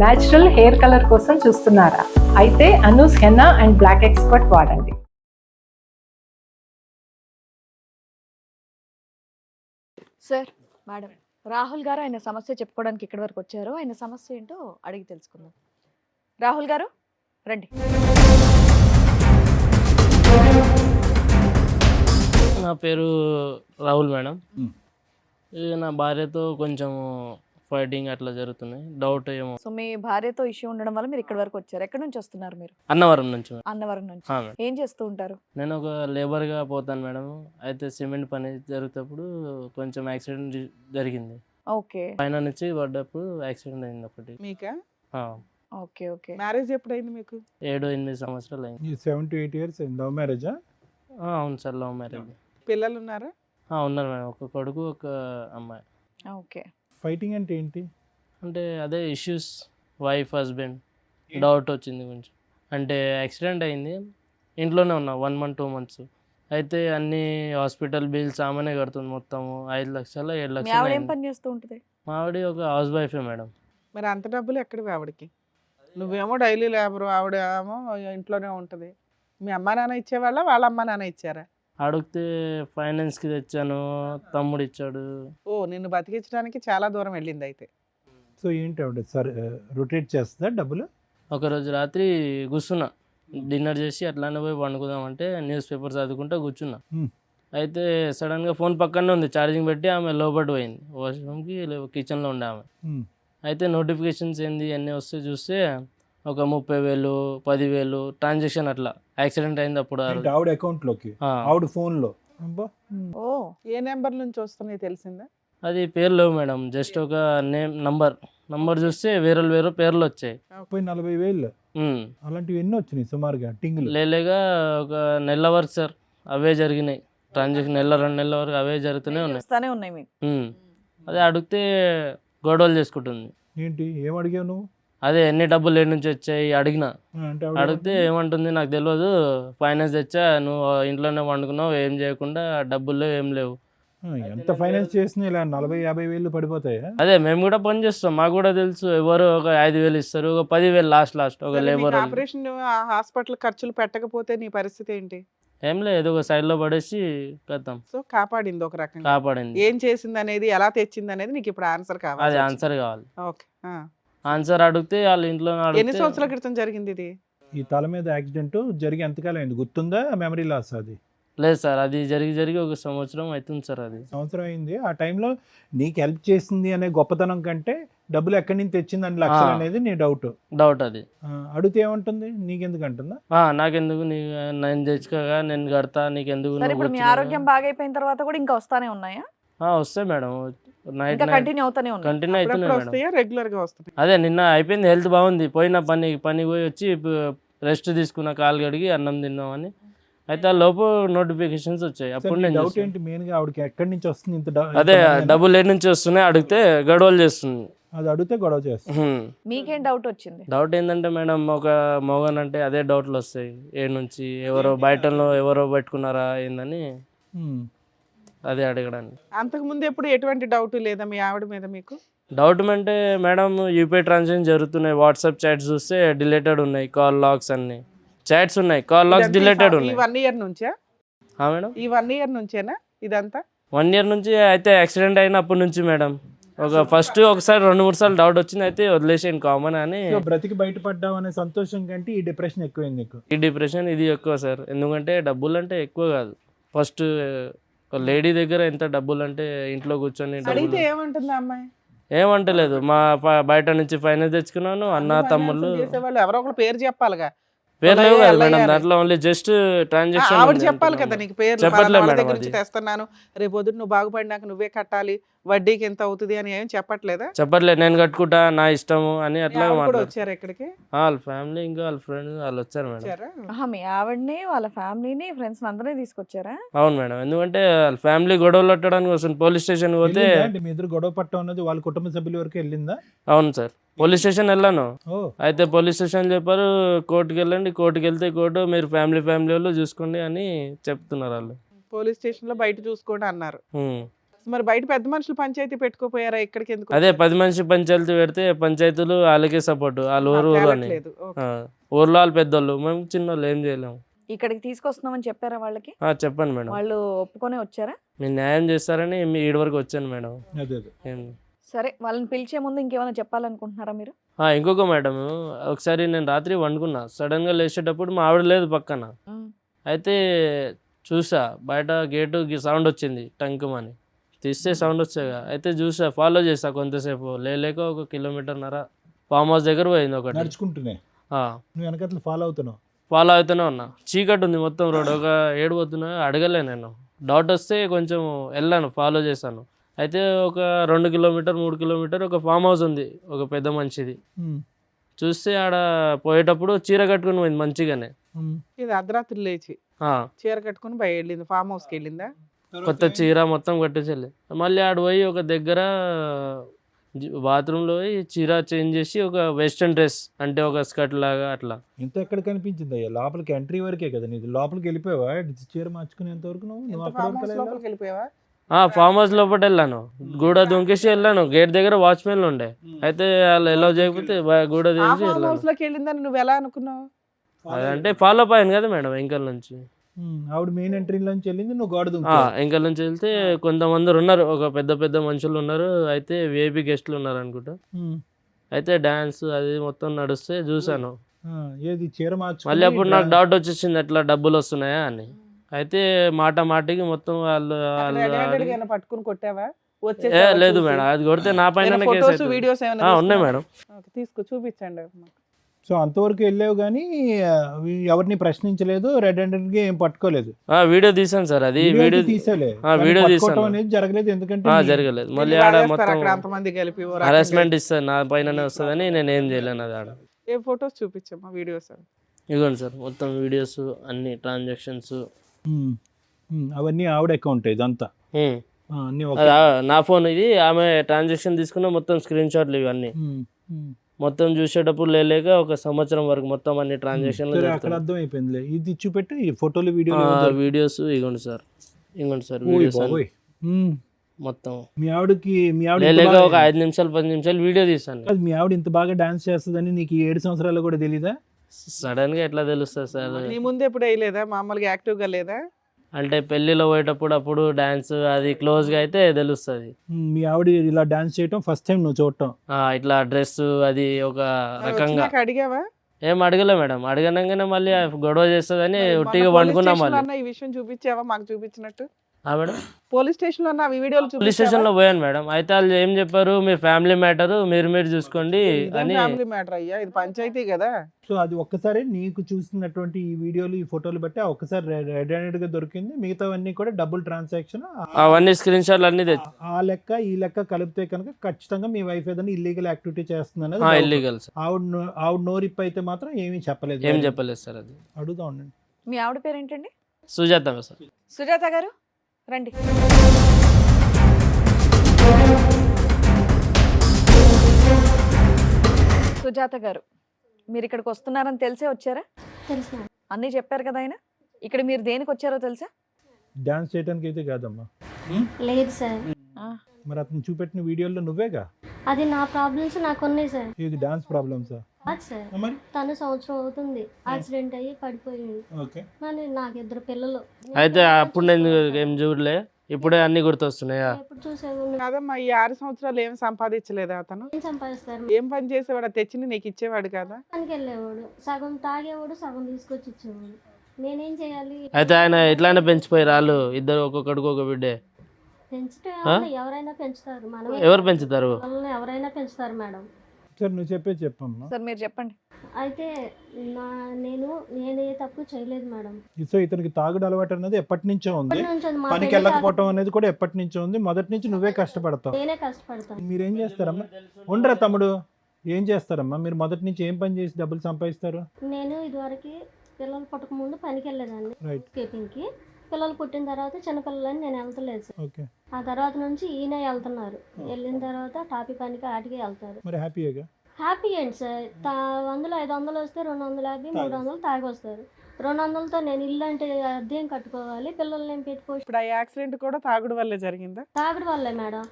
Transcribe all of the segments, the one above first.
Natural hair colour కోసం చూస్తున్నారా? అయితే Anoos henna and black expert వాడండి. సార్, మేడం, రాహుల్ గారు ఆయన సమస్య చెప్పుకోవడానికి ఇక్కడి వరకు వచ్చారు. ఆయన సమస్య ఏంటో అడిగి తెలుసుకుందాం. రాహుల్ గారు రండి. నా పేరు రాహుల్ మేడం. నా భార్యతో కొంచెం ఫైటింగ్ అట్లా జరుగుతున్నాయి. డౌట్ ఏమో. సో మీ భార్యతో ఇష్యూ ఉండడం వల్ల మీరు ఇక్కడి వరకు వచ్చారు. ఎక్కడి నుంచి వస్తున్నారు మీరు? అన్నవరం నుంచి మేడం. అన్నవరం నుంచి. మేడం. ఏం చేస్తూ ఉంటారు? నేను ఒక లేబర్గా పోతాను మేడం. అయితే సిమెంట్ పని జరుగుతప్పుడు కొంచెం యాక్సిడెంట్ జరిగింది. ఓకే పైన నుంచి పడ్డప్పుడు యాక్సిడెంట్ అయింది ఒకటి. మీకా? Okay okay. మ్యారేజ్ ఎప్పుడైంది మీకు? 7-8 సంవత్సరాలు అయింది. 7 to 8 years లవ్ మ్యారేజా? అవును సార్, లవ్ మ్యారేజ్. పిల్లలు ఉన్నారా? ఉన్నారు మేడం, ఒక కొడుకు ఒక అమ్మాయి. ఓకే. ఫైటింగ్ అంటే ఏంటి? అంటే అదే ఇష్యూస్, వైఫ్ హస్బెండ్ డౌట్ వచ్చింది కొంచెం. అంటే యాక్సిడెంట్ అయింది, ఇంట్లోనే ఉన్నా 1 month 2 months. అయితే అన్ని హాస్పిటల్ బిల్స్ ఆమెనే కడుతుంది, మొత్తము 5 లక్షలు 7 మీ లక్షలు ఆవిడ ఏం అయింది. పని చేస్తూ ఉంటుంది? మా ఆవిడ ఒక హౌస్ వైఫే మేడం. మరి అంత డబ్బులు ఎక్కడివి ఆవిడకి? నువ్వేమో డైలీ లేబరు, ఆవిడ ఏమో ఇంట్లోనే ఉంటుంది. మీ అమ్మా నాన్న ఇచ్చేవాళ్ళ, వాళ్ళ అమ్మా నాన్న ఇచ్చారా? అడిగితే ఫైనాన్స్కి తెచ్చాను, తమ్ముడు ఇచ్చాడు. ఓ, నిన్ను బతికించడానికి చాలా దూరం వెళ్ళింది అయితే. సో ఏంటి ఆవిడ సార్ రొటేట్ చేస్తుందా డబ్బులు? ఒకరోజు రాత్రి కూర్చున్నా, డిన్నర్ చేసి అట్లానే పోయి పండుకుందామంటే న్యూస్ పేపర్ చదువుకుంటూ కూర్చున్నా. అయితే సడన్గా ఫోన్ పక్కనే ఉంది, ఛార్జింగ్ పెట్టి ఆమె లోపల పోయింది వాష్రూమ్కి, కిచెన్లో ఉండే ఆమె. అయితే నోటిఫికేషన్స్ ఏంది అన్నీ వస్తే చూస్తే ఒక 30,000 10,000 ట్రాన్సాక్షన్ అట్లా యాక్సిడెంట్ అయింది అప్పుడు. ఏంటి ఆవిడ అకౌంట్ లోకి, ఆవిడ ఫోన్ లో? ఓ, ఏ నెంబర్ నుంచి వస్తున్నాయి తెలిసిందా? అది పేరు లేవు మేడం, జస్ట్ ఒక నంబర్ చూస్తే వేరే పేర్లు వచ్చాయి. 40,000 అలాంటివి ఎన్ని వచ్చినాయి సుమారుగా టింగులు? లేలేగా ఒక నెల వరకు సార్ అవే జరిగినాయి ట్రాన్సాక్షన్, 1-2 నెలల వరకు అవే జరుగుతూనే ఉన్నాయి. వస్తానే ఉన్నాయి మీకు. అదే అడిగితే గొడవలు చేసుకుంటుంది. ఏంటి ఏం అడిగావు నువ్వు? అదే ఎన్ని డబ్బులు ఏడు నుంచి వచ్చాయి అడిగినా. అంటే అడిగితే ఏమంటుంది, నాకు తెలియదు, ఫైనాన్స్ తెచ్చా, నువ్వు ఇంట్లోనే వండుకున్నావు, ఏం చేయకుండా డబ్బులు లేవు, ఏం లేవు. ఎంత ఫైనాన్స్ చేసినా ఇలా 40,000-50,000 పడిపోతాయా? అదే మేము కూడా పని చేస్తాం, మాకు కూడా తెలుసు. ఎవరు ఒక 5,000 ఇస్తారు, ఒక 10,000 లాస్ట్ ఒక లేబర్. ఆపరేషన్ హాస్పిటల్ ఖర్చులు పెట్టకపోతే నీ పరిస్థితి ఏంటి? ఏం లేదు, ఏదో ఒక సైడ్ లో పడేసి కథం. సో కాపాడింది ఒక రకంగా. కాపాడింది. ఏం చేసింది అనేది, ఎలా తెచ్చింది అనేది నీకు ఇప్పుడు ఆన్సర్ కావాలి. అది ఆన్సర్ కావాలి. ఓకే. ఆన్సర్ అడిగితే వాళ్ళ ఇంట్లో ఎన్ని సంవత్సరాల క్రితం జరిగింది ఇది? ఈ తల మీద యాక్సిడెంట్ జరిగి ఎంతకాలం అయింది గుర్తుందా? మెమరీ లాస్ అది? లేదు సార్, అది జరిగి ఒక సంవత్సరం అవుతుంది సార్. అది సంవత్సరం అయింది. ఆ టైంలో నీకు హెల్ప్ చేసింది అనే గొప్పతనం కంటే డబ్బులు ఎక్కడి నుంచి తెచ్చింది అని లక్షలు అనేది నీ డౌట్. అది అడిగితే ఏమంటుంది? నీకెందుకు అంటుందా? నాకెందుకు, నేను తెచ్చుకోగా నేను కడతా, నీకెందుకు. సరే, ఇప్పుడు మీ ఆరోగ్యం బాగైపోయిన తర్వాత కూడా ఇంకా వస్తానే ఉన్నాయా? వస్తాయి మేడం, నైట్ కంటిన్యూ అవుతానే ఉన్నాయి. కంటిన్యూ అవుతున్నాయి మేడం. వస్తాయా, రెగ్యులర్ గా వస్తాయి? అదే నిన్న అయిపోయింది, హెల్త్ బాగుంది, పోయిన పని పోయి వచ్చి రెస్ట్ తీసుకున్న, కాలు కడిగి అన్నం తిన్నామని. అయితే ఆ లోపు నోటిఫికేషన్స్ వచ్చాయి. అప్పుడు నేను డౌట్ ఏంటి మెయిన్ గా ఆవిడకి ఎక్కడి నుంచి వస్తుంది ఇంత అదే డబ్బులు ఏడు నుంచి వస్తున్నాయి అడిగితే గొడవలు చేస్తుంది. అది అడిగితే గొడవ చేస్తుంది. మీకేం డౌట్ వచ్చింది? డౌట్ ఏంటంటే మేడం, ఒక మోగన్ అంటే అదే డౌట్లు వస్తాయి ఏడు నుంచి, బయటలో ఎవరో పెట్టుకున్నారా ఏందని అదే అడగడానికి. అంతకుముందు ఎప్పుడు ఎటువంటి డౌట్ లేదా మీ ఆవిడ మీద మీకు? డౌట్ అంటే మేడం, యూపీఐ ట్రాన్సాక్షన్ జరుగుతున్నాయి, వాట్సాప్ చాట్స్ చూస్తే డిలీటెడ్ ఉన్నాయి, కాల్ లాగ్స్ అన్ని చాట్స్ ఉన్నాయి, కాల్ లాగ్స్ డిలీటెడ్ ఉన్నాయి. 1 year నుంచా మేడం? ఈ 1 year నుంచేనా ఇదంతా? 1 year నుంచి. అయితే యాక్సిడెంట్ అయినప్పటి నుంచి మేడం, ఫస్ట్ ఒకసారి 2-3 సార్లు డౌట్ వచ్చింది, అయితే వదిలేసాను కామన్ అని. బ్రతికి బయటపడ్డావు అనే సంతోషం కంటే ఈ డిప్రెషన్ ఎక్కువైంది నీకు? ఈ డిప్రెషన్ ఇది ఎక్కువ సార్, ఎందుకంటే డబ్బులు అంటే ఎక్కువ కాదు. ఫస్ట్ లేడీ దగ్గర ఎంత డబ్బులు అంటే ఇంట్లో కూర్చొని అడిగితే ఏమంటుంది అమ్మాయి? ఏమంటలేదు, మా బయట నుంచి ఫైనాన్స్ తెచ్చుకున్నాను, అన్న తమ్ముళ్ళు చేసేవాళ్ళు ఎవరో ఒకరు పేరు చెప్పాలిగా. పేరు లేవు కదా మేడం దాంట్లో, ఓన్లీ జస్ట్ ట్రాన్సాక్షన్. ఆవిడ చెప్పాలి కదా నీకు పేరు, చెప్పట్లే వాళ్ళ మేడం. దగ్గర నుంచి తెస్తున్నాను, రేపు పొద్దున్న నువ్వు బాగుపడినాక నువ్వే కట్టాలి, వడ్డీకి ఎంత అవుతుంది అని ఏం చెప్పట్లేదా? చెప్పట్లేదు, నేను కట్టుకుంటా, నా ఇష్టము అని అట్లా కూడా వచ్చారు ఇక్కడికి వాళ్ళ ఫ్యామిలీ ఇంకా వాళ్ళ ఫ్రెండ్స్ వాళ్ళు వచ్చారు మేడం. మీ ఆవిడని, వాళ్ళ ఫ్యామిలీని, ఫ్రెండ్స్ అందరినీ తీసుకొచ్చారా? అవును మేడం, ఎందుకంటే వాళ్ళ ఫ్యామిలీ గొడవలు పట్టడానికి వస్తుంది. పోలీస్ స్టేషన్ పోతే మీ ఇద్దరు గొడవ పట్టడం అన్నది వాళ్ళ కుటుంబ సభ్యుల వరకు వెళ్ళిందా? అవును సార్, పోలీస్ స్టేషన్ వెళ్ళాను. అయితే పోలీస్ స్టేషన్ చెప్పారు, కోర్టుకి వెళ్ళండి, కోర్టుకి వెళ్తే కోర్టు మీరు ఫ్యామిలీ వాళ్ళు చూసుకోండి అని చెప్తున్నారు వాళ్ళు. పోలీస్ స్టేషన్ లో బయట చూసుకోండి అన్నారు. మరి బయట పెద్ద మనుషులు పంచాయతీ పెట్టుకోపోయారా? ఇక్కడికి ఎందుకు అదే 10 మనిషి పంచాయతీ పెడితే పంచాయతీలు వాళ్ళకే సపోర్ట్, వాళ్ళు ఊరు ఊరు అని. తేలట్లేదు. ఓకే. ఊర్లో వాళ్ళు పెద్దోళ్ళు, మేము చిన్నోళ్ళు ఏం చేయలేము. ఇక్కడికి తీసుకొస్తున్నామని చెప్పారా వాళ్ళకి? చెప్పండి మేడం, వాళ్ళు ఒప్పుకొని వచ్చారా? మీరు న్యాయం చేస్తారని మీ ఈడి వరకు వచ్చాను మేడం. అదే అదే. సరే, వాళ్ళని పిలిచే ముందు ఇంకేమైనా చెప్పాలనుకుంటున్నారా మీరు? ఇంకొక మేడం, ఒకసారి నేను రాత్రి వండుకున్నా, సడన్గా లేచేటప్పుడు మా ఆవిడ లేదు పక్కన. అయితే చూసా బయట గేటు సౌండ్ వచ్చింది, టంకుమని తీస్తే సౌండ్ వచ్చాగా. అయితే చూసా, ఫాలో చేసా కొంతసేపు, లేక 1 కిలోమీటర్న్నర ఫామ్ హౌస్ దగ్గర పోయింది ఒకటి. నడుచుకుంటూనే నువ్వు వెనకట్లు ఫాలో అవుతున్నావు? ఫాలో అవుతూనే ఉన్నా, చీకటి ఉంది మొత్తం రోడ్, ఒక ఏడు పోతున్నా అడగలే నేను. డౌట్ వస్తే కొంచెం వెళ్ళాను, ఫాలో చేశాను. అయితే ఒక 2 కిలోమీటర్ 3 కిలోమీటర్ ఒక ఫామ్ హౌస్ ఉంది, ఒక పెద్ద మనిషిది. చూస్తే ఆడ పోయేటప్పుడు చీర కట్టుకుని పోయింది మంచిగానే. ఇది అర్ధరాత్రి లేచి చీర కట్టుకుని వెళ్ళింది, ఫామ్ హౌస్కి వెళ్ళిందా? కొత్త చీర మొత్తం కట్టేసేది. మళ్ళీ ఆడ పోయి ఒక దగ్గర బాత్రూంలో పోయి చీర చేంజ్ చేసి ఒక వెస్ట్రన్ డ్రెస్ అంటే ఒక స్కర్ట్ లాగా అట్లా. ఇంత ఎక్కడ కనిపించింది అయ్యా? లోపలికి ఎంట్రీ వరకే కదా నీది, లోపలికి వెళ్ళిపోయావా చీర మార్చుకునేంత వరకు? నువ్వు ఫామ్ హౌస్ లోపలికి వెళ్ళిపోయావా? ఫామ్ హౌస్ లోపల వెళ్ళాను, గూడ దొంకేసి వెళ్ళాను. గేట్ దగ్గర వాచ్మెన్ ఉండే, అయితే వాళ్ళు ఎలా చేయకపోతే గూడ దించి ఫామ్ వెళ్ళాను. హౌస్ లోకి వెళ్ళిందని నువ్వు ఎలా అనుకున్నావు? అదంటే ఫాలో అప్ అయ్యాను కదా మేడం వెంకల్ నుంచి. ఆవిడ మెయిన్ ఎంట్రీలోంచి వెళ్ళింది, నువ్వు గోడ దుంకి. వెంకల్ నుంచి వెళ్తే కొంతమంది ఉన్నారు, ఒక పెద్ద పెద్ద మనుషులు ఉన్నారు, అయితే విఐపి గెస్ట్లు ఉన్నారు అనుకుంటా. అయితే డాన్స్ అది మొత్తం నడుస్తే చూసాను. ఏది చీర మార్చు. మళ్ళీ అప్పుడు నాకు డౌట్ వచ్చేసింది, ఎట్లా డబ్బులు వస్తున్నాయా అని. అయితే మాటికి మొత్తం వాళ్ళు పట్టుకుని కొట్టావా? లేదు మేడం, అది కొడితే నా పైన వీడియోస్ ఉన్నాయి మేడం. తీసుకో, చూపించండి. సో అంతవరకు వెళ్ళావు కానీ ఎవరిని ప్రశ్నించలేదు, రెడ్ హ్యాండెడ్ గా ఏం పట్టుకోలేదు. వీడియో తీసాను సార్, అది వీడియో తీసేలే, వీడియో తీసాను అనేది జరగలేదు. ఎందుకంటే జరగలేదు. మళ్ళీ ఆడ మొత్తం అంతమంది కలిపి హరాస్మెంట్ ఇస్తారు, నా పైననే వస్తుందని నేను ఏం చేయలేను. అది ఆడ ఏ ఫొటోస్ చూపించమ్మా, వీడియోస్. ఇదిగోండి సార్, మొత్తం వీడియోస్ అన్ని ట్రాన్సాక్షన్స్ అవన్నీ ఆవిడ అకౌంట్ ఇదంతా. నా ఫోన్ ఇది, ఆమె ట్రాన్సాక్షన్ తీసుకున్న మొత్తం స్క్రీన్ షాట్లు ఇవన్నీ మొత్తం చూసేటప్పుడు లేక 1 సంవత్సరం వరకు మొత్తం అన్ని ట్రాన్సాక్షన్లు అర్థం అయిపోయింది. ఇది చూపెట్టు, ఈ ఫోటోలు వీడియోస్ ఇగోండి సార్, వీడియోస్ మొత్తం. మీ ఆవిడకి ఒక 5 నిమిషాలు 10 నిమిషాలు వీడియో తీసాను. మీ ఆవిడ ఇంత బాగా డాన్స్ చేస్తుందని నీకు 7 సంవత్సరాలు కూడా తెలీదా? సడన్ గా ఎట్లా తెలుస్తుంది సార్? నీ ముందు ఎప్పుడు వేయలేదా? మామూలుగా యాక్టివ్ గా లేదా? అంటే పెళ్లిలో పోయేటప్పుడు అప్పుడు డాన్స్ అది క్లోజ్ గా అయితే తెలుస్తుంది. మీ ఆవిడ ఇలా డాన్స్ చేయటం ఫస్ట్ టైం నువ్వు చూడటం? ఇట్లా డ్రెస్ అది ఒక రకంగా. అడిగావా? ఏం అడగలే మేడం, అడగనంగానే మళ్ళీ గొడవ చేస్తుందని ఉట్టిగా వండుకున్నాం. మళ్ళీ ఈ విషయం చూపించావా మాకు చూపించినట్టు? మేడం పోలీస్ స్టేషన్ లో పోలీస్ స్టేషన్ లో పోయాను మేడం. అయితే వాళ్ళు ఏం చెప్పారు, మీ ఫ్యామిలీ మ్యాటర్ మీరు చూసుకోండి అని. ఫ్యామిలీ మ్యాటర్ అయ్యా, ఇది పంచాయతీ కదా. సో అది ఒక్కసారి నీకు చూసినటువంటి ఈ వీడియోలు ఈ ఫోటోలు బట్టి ఒక్కసారి రెడ్ హ్యాండెడ్ గా దొరికింది, మిగతావన్నీ కూడా డబుల్ ట్రాన్సాక్షన్, అవన్నీ స్క్రీన్ షాట్లు అన్ని తెచ్చి ఆ లెక్క ఈ లెక్క కలిపితే కనుక ఖచ్చితంగా మీ వైఫ్ ఏదైనా ఇల్లీగల్ యాక్టివిటీ చేస్తుంది అనేది. ఇల్లీగల్. ఆవిడ నోరిప్ అయితే మాత్రం ఏమీ చెప్పలేదు. ఏం చెప్పలేదు సార్. అది అడుగుతా ఉండండి. మీ ఆవిడ పేరేంటండి? సుజాత సార్. సుజాత గారు రండి. సుజాత గారు, మీరు ఇక్కడికి వస్తున్నారని తెలిసే వచ్చారా? తెలుసా? అన్నీ చెప్పారు కదా ఆయన. ఇక్కడ మీరు దేనికి వచ్చారో తెలుసా? డాన్స్ చేయడానికి అయితే కాదమ్మా. లేదు సార్. మరి అతను చూపెట్టిన వీడియోలో నువ్వేగా. అది నా ప్రాబ్లమ్స్ నాకు ఉన్నాయి సార్. ఇది డాన్స్ ప్రాబ్లమ్సా? అది సార్, తను సంవత్సరం అవుతుంది యాక్సిడెంట్ అయ్యి పడిపోయింది. కానీ నాకు 2 పిల్లలు. అయితే అప్పుడు నేను ఏం చూడలే, ఇప్పుడే అన్ని గుర్తొస్తున్నాయా? ఎప్పుడు చూసావు? కాదమ్మా, ఈ 6 సంవత్సరాలు ఏం సంపాదించలేదా అతను? ఏం సంపాదిస్తారు? ఏం పని చేసేవాడు? తెచ్చి నీకు ఇచ్చేవాడు కదా? పనికి వెళ్ళేవాడు, సగం తాగేవాడు, సగం తీసుకొచ్చి ఇచ్చేవాడు. నేనేం చేయాలి? అయితే ఆయన ఇట్లానే పెంచిపోయారు వాళ్ళు ఇద్దరు, ఒక్కొక్కడికి ఒక బిడ్డే. పెంచడం ఎవరైనా పెంచుతారు, మనం ఎవరు పెంచుతారు? ఎవరైనా పెంచుతారు మేడం. సార్ నువ్వు చెప్పమ్మా. సార్ మీరు చెప్పండి. అయితే నేను ఏ తప్పు చేయలేదు మేడం. సో ఇతనికి తాగుడు అలవాటు అనేది ఎప్పటి నుంచో ఉంది, పనికి వెళ్ళకపోవటం అనేది కూడా ఎప్పటి నుంచో ఉంది. మొదటి నుంచి నువ్వే కష్టపడతావు. నేనే కష్టపడతాను. మీరేం చేస్తారమ్మా? ఉండరా తమ్ముడు, ఏం చేస్తారమ్మా మీరు? మొదటి నుంచి ఏం పని చేసి డబ్బులు సంపాదిస్తారు? నేను ఇదివరకు పిల్లలు పుట్టక ముందు పనికి వెళ్ళేదాన్ని స్కేపింగ్కి. పిల్లలు పుట్టిన తర్వాత చిన్నపిల్లలని నేను వెళ్తలేదు సార్. ఆ తర్వాత నుంచి ఈయన వెళ్తున్నారు. వెళ్ళిన తర్వాత టాపీ పనికి ఆటికి వెళ్తారు. మరి హ్యాపీగా? హ్యాపీ ఏంటి సార్? 100 500 వస్తే 250 300 తాగి వస్తారు. 200తో నేను ఇల్లు అంటే అద్దెం కట్టుకోవాలి, పిల్లల్ని నేను పెట్టుకో. ఇప్పుడు ఆ యాక్సిడెంట్ కూడా తాగుడు వల్లే జరిగిందా? తాగడం వల్లే మేడం.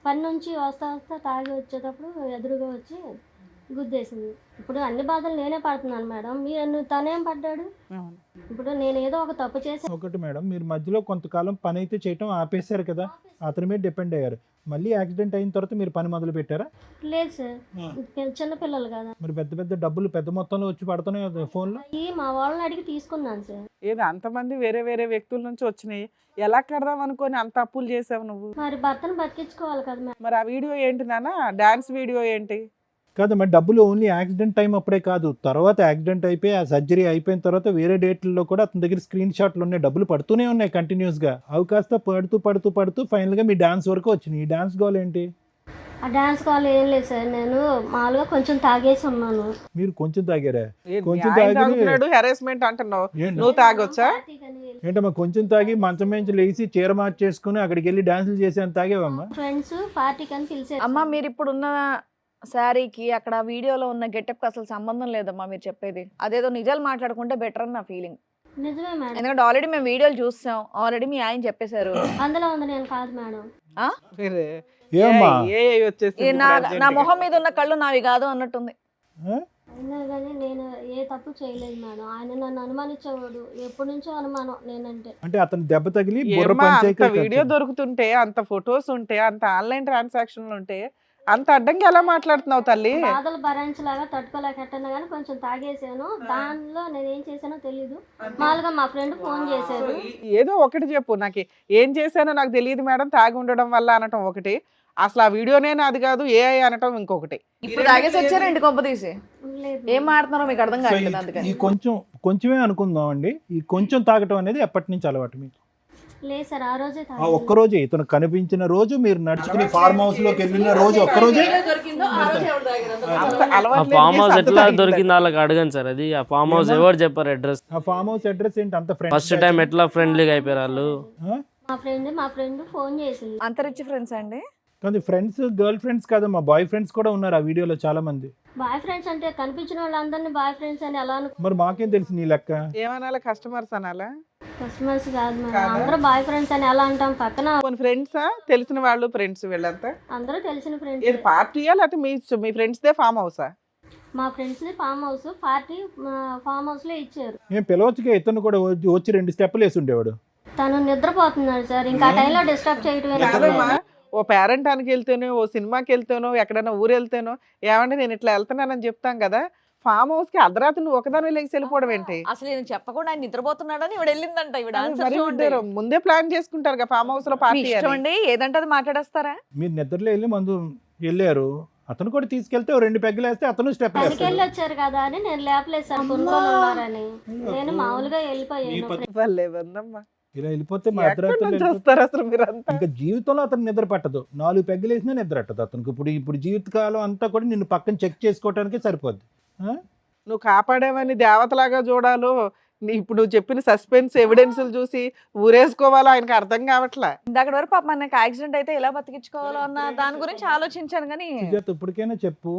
పని నుంచి వస్తా తాగి వచ్చేటప్పుడు ఎదురుగా వచ్చి గుద్దేసింది. ఇప్పుడు అన్ని బాధలు నేనే పడుతున్నాను మేడం, తనేం పడ్డాడు? అవును. ఇప్పుడు నేను ఏదో ఒక తప్పు చేసి ఒకటి మేడం, మీరు మధ్యలో కొంతకాలం పని అయితే చేయటం ఆపేశారు కదా, అతని మీద డిపెండ్ అయ్యారు. మళ్ళీ యాక్సిడెంట్ అయిన తర్వాత మీరు పని మొదలు పెట్టారా? లేదు సార్, చిన్న పిల్లలు కదా. మరి పెద్ద పెద్ద డబ్బులు పెద్ద మొత్తంలో వచ్చి పడుతున్నాయి కదా ఫోన్లో. అయ్యి మా వాళ్ళని అడిగి తీసుకున్నాను సార్. ఏదో అంతమంది వేరే వేరే వ్యక్తుల నుంచి వచ్చినాయి, ఎలా కడదాం అనుకొని అంత అప్పులు చేసావు నువ్వు? మరి భర్తను బతికించుకోవాలి కదా మేడం. మరి ఆ వీడియో ఏంటి నాన్న, డాన్స్ వీడియో ఏంటి? కాదు మరి డబ్బులు ఓన్లీ యాక్సిడెంట్ టైం అప్పుడే కాదు, తర్వాత యాక్సిడెంట్ అయిపోయి ఆ సర్జరీ అయిపోయిన తర్వాత వేరే డేట్లలో కూడా అతని దగ్గర స్క్రీన్ షాట్లు ఉన్నాయి, డబ్బులు పడుతూనే ఉన్నాయి కంటిన్యూస్గా. అవి కాస్త పడుతూ ఫైనల్గా మీ డాన్స్ వరకు వచ్చినాయి. ఈ డాన్స్ గోల్ ఏంటి? ఆ డాన్స్ కాల్ ఏం లేదు సార్, నేను మామూలుగా కొంచెం తాగేసి ఉన్నాను. మీరు కొంచెం తాగారా? ఏంటి, కొంచెం ఆయన తాగి- తాగుతున్నాడు, హెరాస్మెంట్ అంటున్నావు, ఏంటి? నువ్వు తాగొచ్చా? ఏంటమ్మా కొంచెం తాగి మంచం నుంచి లేచి చీర మార్చేసుకుని అక్కడికి వెళ్ళి డాన్సులు చేసేంత తాగేవమ్మా? ఫ్రెండ్స్ పార్టీకి అని పిలిచారు. అమ్మ మీరు ఇప్పుడున్న శారీకి అక్కడ వీడియోలో ఉన్న గెటప్కి అసలు సంబంధం లేదమ్మా మీరు చెప్పేది. అదేదో నిజాలు మాట్లాడుకుంటే బెటర్ అని నా ఫీలింగ్. నిజమే మేడం, ఎందుకంటే ఆల్రెడీ మేము వీడియోలు చూస్తాం, ఆల్రెడీ మీ ఆయన చెప్పేశారు. అందులో ఉంది నేను కాదు మేడం. వేరే. ఏమ్మా? ఏ వచ్చేసి నా మొహం మీద ఉన్న కళ్ళు నావి కాదు అన్నట్టుంది. అయినా కానీ నేను ఏ తప్పు చేయలేదు మేడం. ఆయన నన్ను అనుమానించేవాడు, ఎప్పటి నుంచో అనుమానం నేనంటే. అంటే అతను దెబ్బ తగిలి బుర్ర పంచాయతీ అంత వీడియో దొరుకుతుంటే, అంత ఫొటోస్ ఉంటే, అంత ఆన్లైన్ ట్రాన్సాక్షన్లు ఉంటే, అంత అడ్డంగా ఎలా మాట్లాడుతున్నావు తల్లి? బాధలు భరించలాగా తట్టుకోలేకట్టన్నా కానీ కొంచెం తాగేసాను. దానిలో నేను ఏం చేశానో తెలీదు. మామూలుగా మా ఫ్రెండ్ ఫోన్ చేశారు. ఏదో ఒకటి చెప్పు, నాకు ఏం చేశానో నాకు తెలియదు మేడం, తాగి ఉండడం వల్ల అనటం ఒకటి, అసలు ఆ వీడియోనే అది కాదు ఏఐ అనటం ఇంకొకటి. ఇప్పుడు తాగేసి వచ్చారండి కొంప తీసి. లేదు ఏం మాడుతున్నారో మీకు అర్థం కావట్లేదు అందుకని. ఈ కొంచెమే అనుకుందాం అండి. ఈ కొంచెం తాగటం అనేది ఎప్పటి నుంచి అలవాటు మీకు? లేదు సార్, ఆ రోజే ఆ తాగాను. ఒక్క రోజే ఇతను కనిపించిన రోజు, మీరు నడుచుకుని ఫార్మ్ హౌస్ లోకి వెళ్ళిన రోజు ఒక్కరోజే. అంత ఆ అలవాటు లేని ఫామ్ హౌస్ కేసు ఎట్లా అంత దొరికింది వాళ్ళకి అడగండి సార్. అది ఆ ఫామ్ హౌస్ ఎవరు చెప్పారు అడ్రస్? ఆ ఫామ్ హౌస్ అడ్రస్ ఏంటి అంత ఫ్రెండ్? ఫస్ట్ టైం ఎట్లా ఫ్రెండ్లీగా అయిపోయారు వాళ్ళు? మా ఫ్రెండ్ ఫోన్ చేసింది. అంత రిచ్ ఫ్రెండ్స్ అండి? కానీ ఫ్రెండ్స్ గర్ల్ ఫ్రెండ్స్ కాదమ్మా, బాయ్ ఫ్రెండ్స్ కూడా ఉన్నారు ఆ వీడియోలో చాలా మంది. బాయ్ ఫ్రెండ్స్ అంటే కనిపించిన వాళ్ళందరినీ బాయ్ ఫ్రెండ్స్ అని ఎలా అనుకో. మరి మాకేం తెలుసు నీ లెక్క? ఏమనాలా, కస్టమర్స్ అనాలా? కస్టమర్స్ కాదు మేడం, అందరూ బాయ్ ఫ్రెండ్స్ అని ఎలా అంటాం? పక్కన కొన్ని ఫ్రెండ్సా, తెలిసిన వాళ్ళు ఫ్రెండ్స్ వీళ్ళంతా? అందరూ తెలిసిన ఇది ఫ్రెండ్స్. పార్టీయా లేకపోతే మీ ఫ్రెండ్స్ దే ఫామ్ హౌసా? మా friends farm house party farm house లో ఇచ్చారు. ఏం పిలవచ్చుగా, ఇతను కూడా వచ్చి 2 స్టెప్పులు వేసి ఉండేవాడు. తను నిద్రపోతున్నాడు సార్, ఇంకా ఆ టైంలో డిస్టర్బ్ చేయటమే. కాదమ్మా, ఓ పేరెంటానికి వెళ్తేనో, ఓ సినిమాకి వెళ్తేనో, ఎక్కడైనా ఊరు వెళ్తేనో, ఏమంటే నేను ఇట్లా వెళ్తున్నానని చెప్తాం కదా, ఫామ్ హౌస్ కి అర్ధరాత్రి నువ్వు ఒకదాని లేచి వెళ్ళిపోవడం ఏంటి? అసలు నేను చెప్పకుండా ఆయన నిద్రపోతున్నాడని ఇవిడ వెళ్ళిందంట. ఇవిడ ఆన్సర్ మరి చూడండి. ఉంటారు, ముందే ప్లాన్ చేసుకుంటారు కదా ఫామ్ హౌస్ లో మీ పార్టీ ఇష్టం అని. అండి, ఏదంటే అది మాట్లాడేస్తారా? మీరు నిద్రలో వెళ్ళి మందు వెళ్ళారు, అతను కూడా తీసుకెళ్తే 2 పెగ్గలు వేస్తే అతను స్టెప్ పనికి వేస్తాడు. వెళ్ళి వచ్చారు కదా అని నేను లేపలేదు సార్, కొనుక్కొని ఉన్నారని. నేను మామూలుగా వెళ్ళిపోయాను. వాళ్ళే ఉందమ్మా, ఇలా వెళ్ళిపోతే మా ఎక్కడి అర్ధరాత్రులు నుంచి వెళ్ళిపోతే వస్తారు అసలు మీరంతా? ఇంకా జీవితంలో అతను నిద్ర పట్టదు. 4 పెగ్గలు వేసినా నిద్ర పట్టదు అతనికి. ఇప్పుడు జీవితకాలం అంతా కూడా నిన్ను పక్కన చెక్ చేసుకోవడానికే సరిపోద్ది. నువ్వు కాపాడేవని దేవతలాగా చూడాలో, ఇప్పుడు నువ్వు చెప్పిన సస్పెన్స్ ఎవిడెన్స్లు చూసి ఊరేసుకోవాలో ఆయనకు అర్థం కావట్లా. ఇందాక వరకు పాప నాకు యాక్సిడెంట్ అయితే ఎలా బతికించుకోవాలో అన్న దాని గురించి ఆలోచించాను కానీ సుజాత ఇప్పటికైనా చెప్పు,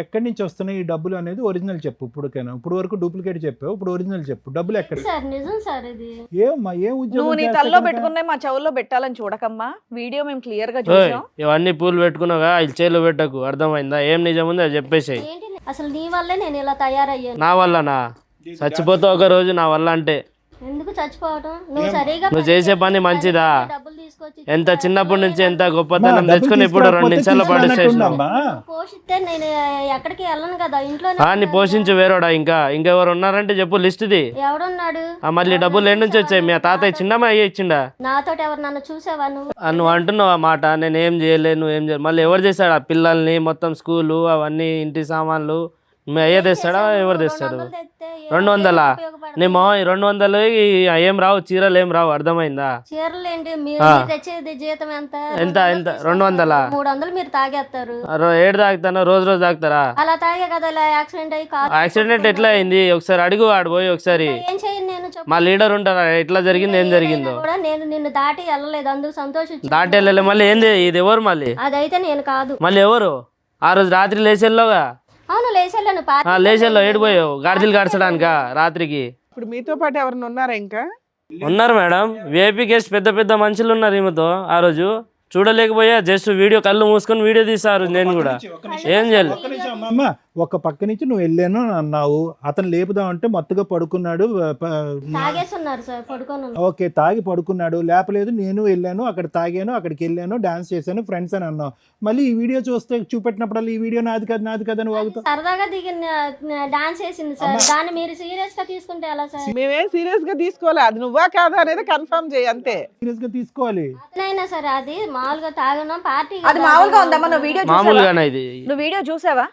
ఎక్కడి నుంచి వస్తున్నాయి ఈ డబ్బులు అనేది ఒరిజినల్ చెప్పు. ఇప్పుడు వరకు డూప్లికేట్ చెప్పావు, ఇప్పుడు ఒరిజినల్ చెప్పు. డబ్బులు ఎక్కడ? సార్ నిజం సార్ ఇది. ఏమ్మా ఏం నువ్వు ఉద్యోగం నీ చేస్తే తల్లో కనుక? పెట్టుకున్నాయి మా చెవుల్లో పెట్టాలని చూడకమ్మా. వీడియో మేము క్లియర్ గా ఓయ్, చూసాం. ఇవన్నీ పూలు పెట్టుకున్నావుగా, ఇది చేలో పెట్టకు. అర్థమైందా? ఏం నిజం ఉంది అది చెప్పేసాయి. ఏంటి అసలు నీ వల్లే నేను ఇలా తయారయ్యాను. నా వల్లనా? చచ్చిపోతావు ఒక రోజు నా వల్ల అంటే. ఎందుకు చచ్చిపోవటం? నువ్వు సరిగా నువ్వు చేసే పని మంచిదా? డబ్బులు తీసుకొచ్చి ఎంత చిన్నప్పటి నుంచి ఎంత అమ్మా, గొప్పతనం డబ్బులు తెచ్చుకుని ఇప్పుడు 2 నిమిషాల్లో తీసుకురాకపోతే పడేసేసినావు. తీసుకురానట్టున్నామ్మా. పోషిస్తే నేను ఎక్కడికి వెళ్ళను కదా, ఇంట్లో నీ పోషించు వేరేడా? ఇంకెవరు ఉన్నారంటే చెప్పు లిస్ట్ది. ఎవడున్నాడు? మళ్ళీ డబ్బులు ఎన్ని నుంచి వచ్చాయి? మీ తాతయ్య చిన్నమ్మ అయ్యి ఇచ్చిండా? నాతో ఎవరు నన్ను చూసావా నువ్వు? నువ్వు అంటున్నావు ఆ మాట, నేను ఏం చేయలేదు, నువ్వేం చేయలేదు. మళ్ళీ ఎవరు చేశాడు? ఆ పిల్లల్ని మొత్తం స్కూలు అవన్నీ ఇంటి సామాన్లు మీ అయ్యే తెస్తాడా? ఎవరు తెస్తాడు? 200? నీ మా 200 ఏం రావు, చీరలు ఏం రావు. అర్థమైందా? చీరలు ఏంటి మీరు తెచ్చేది? జీతం ఎంత? ఎంత 200? 300 మీరు తాగేస్తారు. ఏడు తాగుతాను, రోజు తాగుతారా? అలా తాగే కదా ఇలా యాక్సిడెంట్ అయ్యి కారు యాక్సిడెంట్ ఎట్లా అయింది? ఒకసారి అడుగు, ఆడిపోయి ఒకసారి. ఏం చేయను నేను చెప్పు. మా లీడర్ ఉంటారా ఎట్లా జరిగింది, ఏం జరిగిందో? కూడా నేను నిన్ను దాటి వెళ్ళలేదు, అందుకు సంతోషించు. దాటి వెళ్ళలే. మళ్ళీ ఏంది ఇది? ఎవరు మళ్ళీ? అదైతే నేను కాదు. మళ్ళీ ఎవరు? ఆ రోజు రాత్రి లేచెల్లోగా. అవును లేచెళ్ళాను. లేచెల్లో ఏడిపోయావు? గాడిదలు గాడ్చడానికా రాత్రికి? ఇప్పుడు మీతో పాటు ఎవరైనా ఉన్నారా ఇంకా? ఉన్నారు మేడం, విఐపీ గెస్ట్ పెద్ద పెద్ద మనుషులు ఉన్నారు ఈమెతో. ఆ రోజు చూడలేకపోయా, జస్ట్ వీడియో కళ్ళు మూసుకొని వీడియో తీసారు. నేను కూడా ఏం చేయాలి? అమ్మ ఒక పక్క నుంచి నువ్వు వెళ్ళాను అన్నావు, అతను లేపుదామంటే మత్తుగా పడుకున్నాడు, తాగేసి ఉన్నారు సార్, పడుకొని ఉన్నారు. ఓకే తాగి పడుకున్నాడు, లేపలేదు, నేను వెళ్ళాను అక్కడ తాగాను, అక్కడికి వెళ్ళాను, డాన్స్ చేశాను, ఫ్రెండ్స్ అని అన్నావు. మళ్ళీ ఈ వీడియో చూస్తే చూపెట్టినప్పుడు ఈ వీడియో నాది కదా అని వాగుతావు. సరదాగా దిగిన డాన్స్ చేసింది సార్, దాన్ని మీరు సీరియస్ గా తీసుకుంటే ఎలా సార్? మేమేం సీరియస్ గా తీసుకోవాలి, అది నువ్వా కాదా అనేది కన్ఫర్మ్ చేయి అంతే. సీరియస్ గా తీసుకోవాలి. అదైనా సరే, అది మామూలుగా తాగడం పార్టీ. అది మామూలుగా ఉందమ్మా? నువ్వు వీడియో చూసావా? మామూలుగానే ఇది. నువ్వు వీడియో చూసావా?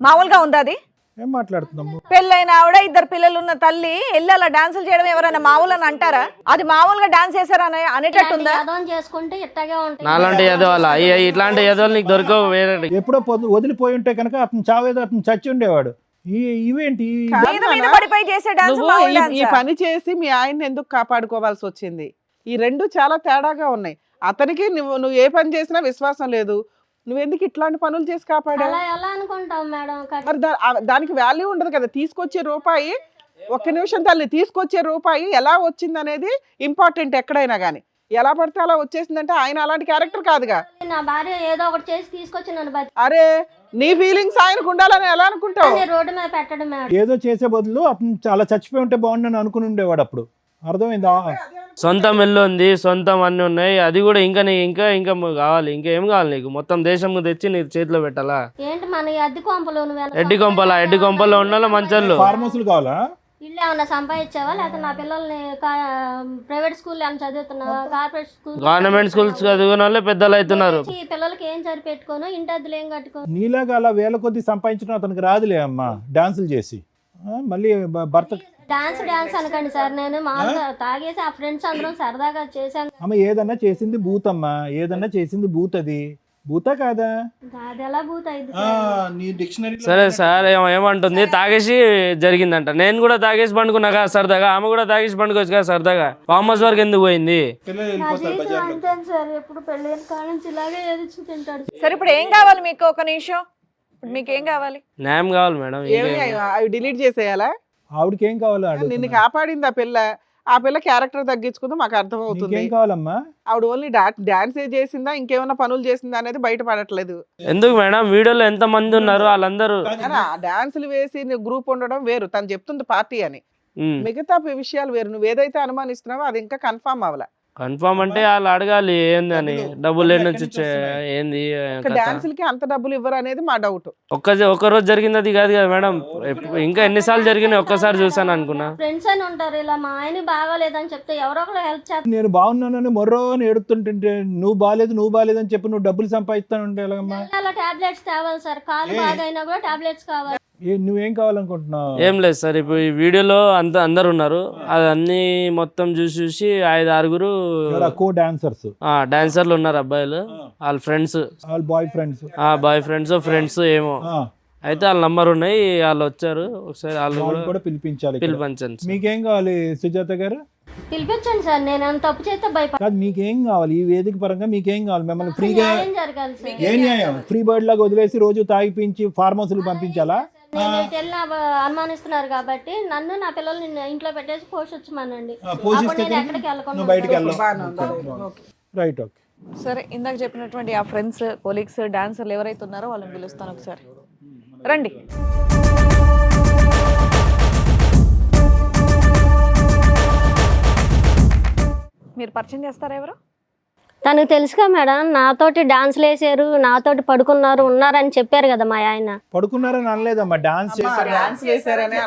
మామూలుగా ఉందా అది? ఏం మాట్లాడుతున్నాము? పెళ్ళైన ఆవిడ, 2 పిల్లలు ఉన్న తల్లి వెళ్ళి అలా డాన్సులు చేయడం ఎవరైనా మామూలు అని అంటారా? అది మామూలుగా డాన్స్ చేశారా అనేటట్టుందా? యాదవం చేసుకుంటే ఇట్టగే ఉంటాయి. నాలాంటి ఎదవాళ్ళ ఇట్లాంటి ఎదవాళ్ళు నీకు దొరకవు వేరే. ఎప్పుడో వదిలిపోయి ఉంటే కనుక అతను చావేదో అతను చచ్చి ఉండేవాడు. ఇవేంటి మీద మీద పడిపోయి చేసే డాన్స్ నువ్వు మామూలు ఈ డాన్సా? పని చేసి మీ ఆయన్ని ఎందుకు కాపాడుకోవాల్సి వచ్చింది? ఈ రెండు చాలా తేడాగా ఉన్నాయి. అతనికి నువ్వు ఏ పని చేసినా విశ్వాసం లేదు, నువ్వెందుకు ఇట్లాంటి పనులు చేసి కాపాడా? అలా ఎలా అనుకుంటాం మేడం? మరి దానికి వాల్యూ ఉండదు కదా. తీసుకొచ్చే రూపాయి, ఒక్క నిమిషం తల్లి, తీసుకొచ్చే రూపాయి ఎలా వచ్చింది అనేది ఇంపార్టెంట్. ఎక్కడైనా కానీ ఎలా పడితే అలా వచ్చేసిందంటే ఆయన అలాంటి క్యారెక్టర్ కాదుగా. నా భార్య ఏదో ఒకటి చేసి తీసుకొచ్చి నన్ను బతి అరే నీ ఫీలింగ్స్ ఆయనకు ఉండాలని ఎలా అనుకుంటావు? రోడ్డు మీద పెట్టడం మేడం. ఏదో చేసే బదులు అతను చాలా చచ్చిపోయి ఉంటే బాగుండని అనుకుని ఉండేవాడు. అప్పుడు అర్థమైందా? సొంతం ఇల్లు ఉంది, సొంతం అన్ని ఉన్నాయి, అది కూడా ఇంకా ఇంకా కావాలి. ఇంకేం కావాలి నీకు? మొత్తం దేశం తెచ్చి నీ చేతిలో పెట్టాలా? ఏంటి మన అద్దె కొంపలు? ఎడ్డి కొంపలో ఉండాలి మంచోళ్ళు. ఫార్మ్ హౌస్లు కావాలా? ఇల్లు ఏమన్నా సంపాదించావా? లేకపోతే నా పిల్లల్ని ప్రైవేట్ స్కూల్ ఏమైనా చదువుతున్నావా? కార్పొరేట్ స్కూల్, గవర్నమెంట్ స్కూల్స్ చదివిన వాళ్ళే పెద్దలు అవుతున్నారు. ఈ పిల్లలకి ఏం సరిపెట్టుకోను, ఇంటి అద్దెలు ఏం కట్టుకో. నీలాగా అలా వేల కొద్ది సంపాదించడం అతనికి రాదులే అమ్మా, డాన్సులు చేసి. మళ్ళీ భర్త డాన్స్ అనకండి సార్, నేను మామూలుగా తాగేసి ఆ ఫ్రెండ్స్ అందరం సరదాగా చేశాను. అమ్మ ఏదన్నా చేసింది బూత్ అమ్మా, ఏదన్నా చేసింది బూత్. అది బూతా కాదా? అది ఎలా బూత్ అయింది? నీ డిక్షనరీ సరే సార్, ఏమంటుంది? తాగేసి జరిగిందంట. నేను కూడా తాగేసి పండుకున్నా కదా సరదాగా, ఆమె కూడా తాగేసి పండుకోవచ్చు కదా సరదాగా. ఫామ్ హౌస్ వరకు ఎందుకు పోయింది? నా జీవితం అంతే సార్, ఎప్పుడు పెళ్ళైన కాడ నుంచి ఇలాగే ఎదుర్చు తింటాడు. సరే ఇప్పుడు ఏం కావాలి మీకు? ఒక నిమిషం, ఇప్పుడు మీకు ఏం కావాలి? న్యాయం కావాలి మేడం. ఏమి అవి డిలీట్ చేసేయాలా? ఆవిడకి ఏం కావాలో నిన్ను కాపాడింది ఆ పిల్ల క్యారెక్టర్ తగ్గించుకుందో మాకు అర్థమవుతుంది. ఏం కావాలమ్మా? ఆవిడ ఓన్లీ డాన్స్ చేసిందా, ఇంకేమైనా పనులు చేసిందా అనేది బయటపడట్లేదు. ఎందుకు మేడం? వీడియోలో ఎంత మంది ఉన్నారు వాళ్ళందరూ డాన్సులు వేసి గ్రూప్ ఉండడం వేరు, తను చెప్తుంది పార్టీ అని. మిగతా విషయాలు వేరు. నువ్వు ఏదైతే అనుమానిస్తున్నావో అది ఇంకా కన్ఫర్మ్ అవ్వాల. కన్ఫర్మ్ అంటే వాళ్ళు అడగాలి ఏంది అని, డబ్బులు ఏడు నుంచి ఏంది డాన్సులకి అంత డబ్బులు ఇవ్వరు అనేది మా డౌట్. ఒక్క రోజు జరిగింది అది కాదు కదా మేడం, ఇంకా ఎన్నిసార్లు జరిగినాయి ఒక్కసారి చూసాను అనుకున్నా. ఫ్రెండ్స్ అని ఉంటారు, ఇలా మా ఆయన బాగోలేదని చెప్తే ఎవరో ఒకరు హెల్ప్ చేస్తారు. నేను బాగున్నానని మొర్రో అని ఏడుతుంటే నువ్వు బాగాలేదని చెప్పి నువ్వు డబ్బులు సంపాదిస్తాను ఉంటే ఎలాగమ్మా? టాబ్లెట్స్ తేవాలి సారు, కాలు బాగైనా కూడా టాబ్లెట్స్ కావాలి. నువ్వేం కావాలనుకుంటున్నావు? ఏం లేదు సార్, ఇప్పుడు ఈ వీడియోలో అందరు ఉన్నారు, అది అన్ని మొత్తం చూసి 5-6 కో డాన్సర్స్, డాన్సర్లు ఉన్నారు, అబ్బాయిలు, వాళ్ళ ఫ్రెండ్స్, వాళ్ళ బాయ్ ఫ్రెండ్స్ ఏమో. అయితే వాళ్ళ నంబర్ ఉన్నాయి, వాళ్ళు వచ్చారు, ఒకసారి వాళ్ళు కూడా పిలిపించండి. మీకేం కావాలి సుజాత గారు? పిలిపించండి సార్, నేను అంత తప్పు చేస్తే కాదు, మీకేం కావాలి? ఈ వేదిక పరంగా మీకేం కావాలి? మిమ్మల్ని ఫ్రీగా జరగాలి సార్. ఏ న్యాయం? ఫ్రీ బర్డ్ లాగా వదిలేసి రోజు తాగిపించి ఫార్మ్ హౌస్లు పంపించాలా? నేను ఇటు వెళ్ళిన అనుమానిస్తున్నారు కాబట్టి నన్ను నా పిల్లల్ని ఇంట్లో పెట్టేసి పోషించమనండి. ఎక్కడికి వెళ్ళకుండా బయటకు వెళ్ళాలి. Right, okay. సరే, ఇందాక చెప్పినటువంటి ఆ ఫ్రెండ్స్, కొలీగ్స్, డాన్సర్లు ఎవరైతే ఉన్నారో వాళ్ళని పిలుస్తాను, ఒకసారి రండి. మీరు పరిచయం చేస్తారా ఎవరు? తనకు తెలుసుగా మేడం, నాతోటి డాన్స్లు వేసారు, నాతోటి పడుకున్నారు, ఉన్నారని చెప్పారు కదా మా ఆయన. పడుకున్నారని అనలేదమ్మా, డాన్స్ చేశారని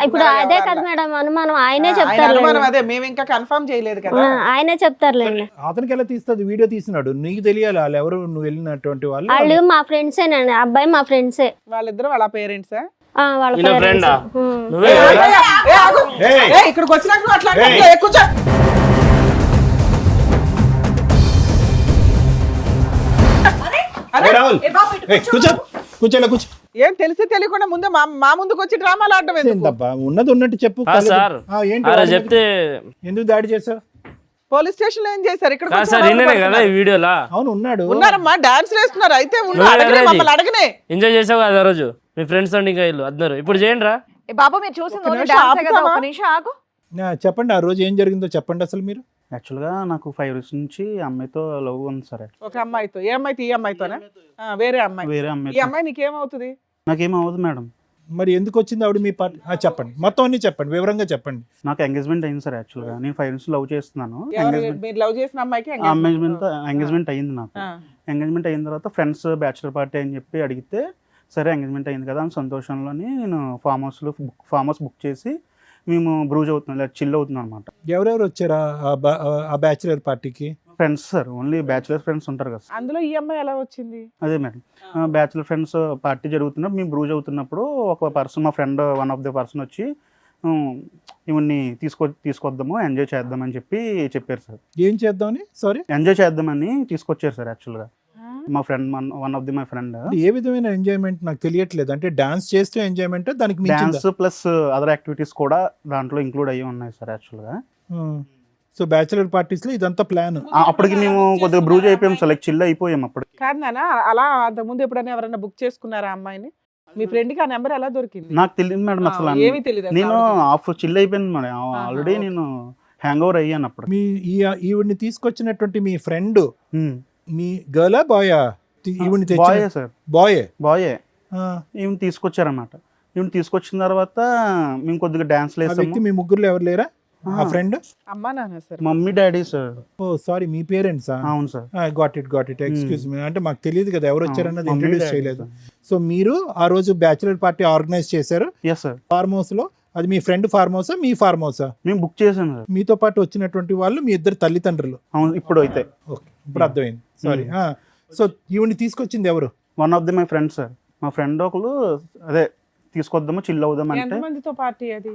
ఇప్పుడు అదే కదా మేడం అనుమానం, ఆయనే చెప్తారు. అదే మేము ఇంకా కన్ఫర్మ్ చేయలేదు కదా, ఆయనే చెప్తారులేండి. అతనికి ఎలా తీస్తుంది? వీడియో తీసినాడు, నీకు తెలియాలి వాళ్ళు ఎవరు, నువ్వు వెళ్ళినటువంటి వాళ్ళు. వాళ్ళు మా ఫ్రెండ్సేనండి, అబ్బాయి మా ఫ్రెండ్సే. వాళ్ళిద్దరు వాళ్ళ పేరెంట్స్. వాళ్ళ ఇక్కడికి వచ్చినాక అట్లా కూర్చో. ఏం తెలిసి తెలియకుండా ముందే మా ముందుకు వచ్చి డ్రామాలు ఆడటం ఏంటబ్బా? ఉన్నది ఉన్నట్టు చెప్పు సార్. చెప్తే ఎందుకు దాడి చేసావు? పోలీస్ స్టేషన్ లో ఏం చేశారు? ఇక్కడ అవును, ఉన్నారమ్మా, డాన్స్ వేస్తున్నారు. అయితే అడగనే ఎంజాయ్ చేసావు కదా రోజు మీ ఫ్రెండ్స్ తో, ఇంకా ఇల్లు అందరు. ఇప్పుడు చేయండి రా బాబు, మీరు చూసింది డాన్స్ కదా, ఒక నిమిషం ఆగు. చెప్పండి, ఆ రోజు ఏం జరిగిందో చెప్పండి అసలు మీరు. యాక్చువల్గా నాకు 5 ఇయర్స్ నుంచి అమ్మాయితో లవ్ ఉంది సార్. ఒక అమ్మాయితో, ఏ అమ్మాయితో? ఈ అమ్మాయితోనా? వేరే అమ్మాయి. వేరే ఈ అమ్మాయి అమ్మాయి నీకేమవుతుంది? నాకేం అవ్వదు మేడం. మరి ఎందుకు వచ్చింది ఆవిడ మీ పార్టీ? చెప్పండి, మొత్తం అన్ని చెప్పండి, వివరంగా చెప్పండి. నాకు ఎంగేజ్మెంట్ అయింది సార్. యాక్చువల్గా నేను 5 ఇయర్స్ లవ్ చేస్తున్నాను. మీరు లవ్ చేసిన అమ్మాయికి ఎంగేజ్మెంట్ అయింది నాకు. ఎంగేజ్మెంట్ అయిన తర్వాత ఫ్రెండ్స్ బ్యాచులర్ పార్టీ అని చెప్పి అడిగితే సరే ఎంగేజ్మెంట్ అయింది కదా అని సంతోషంలోని నేను ఫామ్ హౌస్ బుక్ చేసి మేము బ్రూజ్ అవుతున్నాం, చిల్ అవుతున్నాం అనమాట. ఎవరెవరు వచ్చారా ఆ బ్యాచులర్ పార్టీకి? Friends sir, only bachelor friends ఉంటారు కదా. అందులో ఈ అమ్మాయి ఎలా వచ్చింది? అదే మేడం, బ్యాచులర్ ఫ్రెండ్స్ పార్టీ జరుగుతున్నప్పుడు మేము బ్రూజ్ అవుతున్నప్పుడు ఒక పర్సన్, మా friend one of the person వచ్చి ఇవన్నీ తీసుకొద్దాము, ఎంజాయ్ చేద్దామని చెప్పారు సార్. ఏం చేద్దామని? సారీ, ఎంజాయ్ చేద్దామని తీసుకొచ్చారు సార్. యాక్చువల్గా మా friend, one of the my friend. ఏ విధమైన ఎంజాయ్మెంట్ నాకు తెలియట్లేదు. అంటే డాన్స్ చేస్తూ ఎంజాయ్మెంట్, దానికి డాన్స్ ప్లస్ అదర్ యాక్టివిటీస్ కూడా దాంట్లో ఇంక్లూడ్ అయ్యి ఉన్నాయి సార్. యాక్చువల్గా సో బ్యాచులర్ పార్టీస్ లో ఇదంతా ప్లాన్. అప్పటికి మేము కొద్దిగా బ్రూజ్ అయిపోయాం సార్, లైక్ చిల్ అయిపోయాం అప్పుడు. కాదు నాన్న, అలా అంతకుముందు ఎప్పుడైనా ఎవరైనా బుక్ చేసుకున్నారా అమ్మాయిని? మీ ఫ్రెండ్ కి ఆ నెంబర్ ఎలా దొరికింది? నాకు తెలియదు మేడం అసలు. ఏమీ తెలియదు. నేను ఆఫ్ చిల్ అయిపోయాను మేడం. ఆల్రెడీ నేను హ్యాంగ్ ఓవర్ అయ్యాను అప్పుడు. మీ ఈవిడ్ని తీసుకొచ్చినటువంటి మీ ఫ్రెండ్ మీ గర్లా బాయా? ఈవిడ్ని బాయే సార్. బాయే. ఈవెన్ తీసుకొచ్చారన్నమాట. ఈవెన్ తీసుకొచ్చిన తర్వాత మేము కొద్దిగా డాన్స్ వ్యక్తి మీ ముగ్గురులో ఎవరు లేరా? ఆ ఫ్రెండ్ అమ్మా నాన్న సార్, మమ్మీ డాడీ సార్. ఓ సారీ, మీ పేరెంట్స్? అవును sir. Got it excuse me. అంటే మాకు తెలియదు కదా ఎవరు వచ్చారన్నది, ఇంట్రడ్యూస్ చేయలేదు. సో మీరు ఆ రోజు బ్యాచులర్ పార్టీ ఆర్గనైజ్ చేశారు ఫార్మ్ హౌస్ లో. అది మీ ఫ్రెండ్ ఫార్మ్ హౌసా, మీ ఫార్మ్ హౌసా? మేము బుక్ చేసాను సార్. మీతో పాటు వచ్చినటువంటి వాళ్ళు మీ ఇద్దరు తల్లిదండ్రులు? అవును, ఇప్పుడు అయితే. ఓకే, ఇప్పుడు అర్థమైంది. సారీ. సో ఈవిని తీసుకొచ్చింది ఎవరు? One of the my friend sir. మా ఫ్రెండ్ ఒకరు అదే తీసుకొద్దాము, చిల్ అవుదాం అంటే. ఎంతమందితో పార్టీ అది?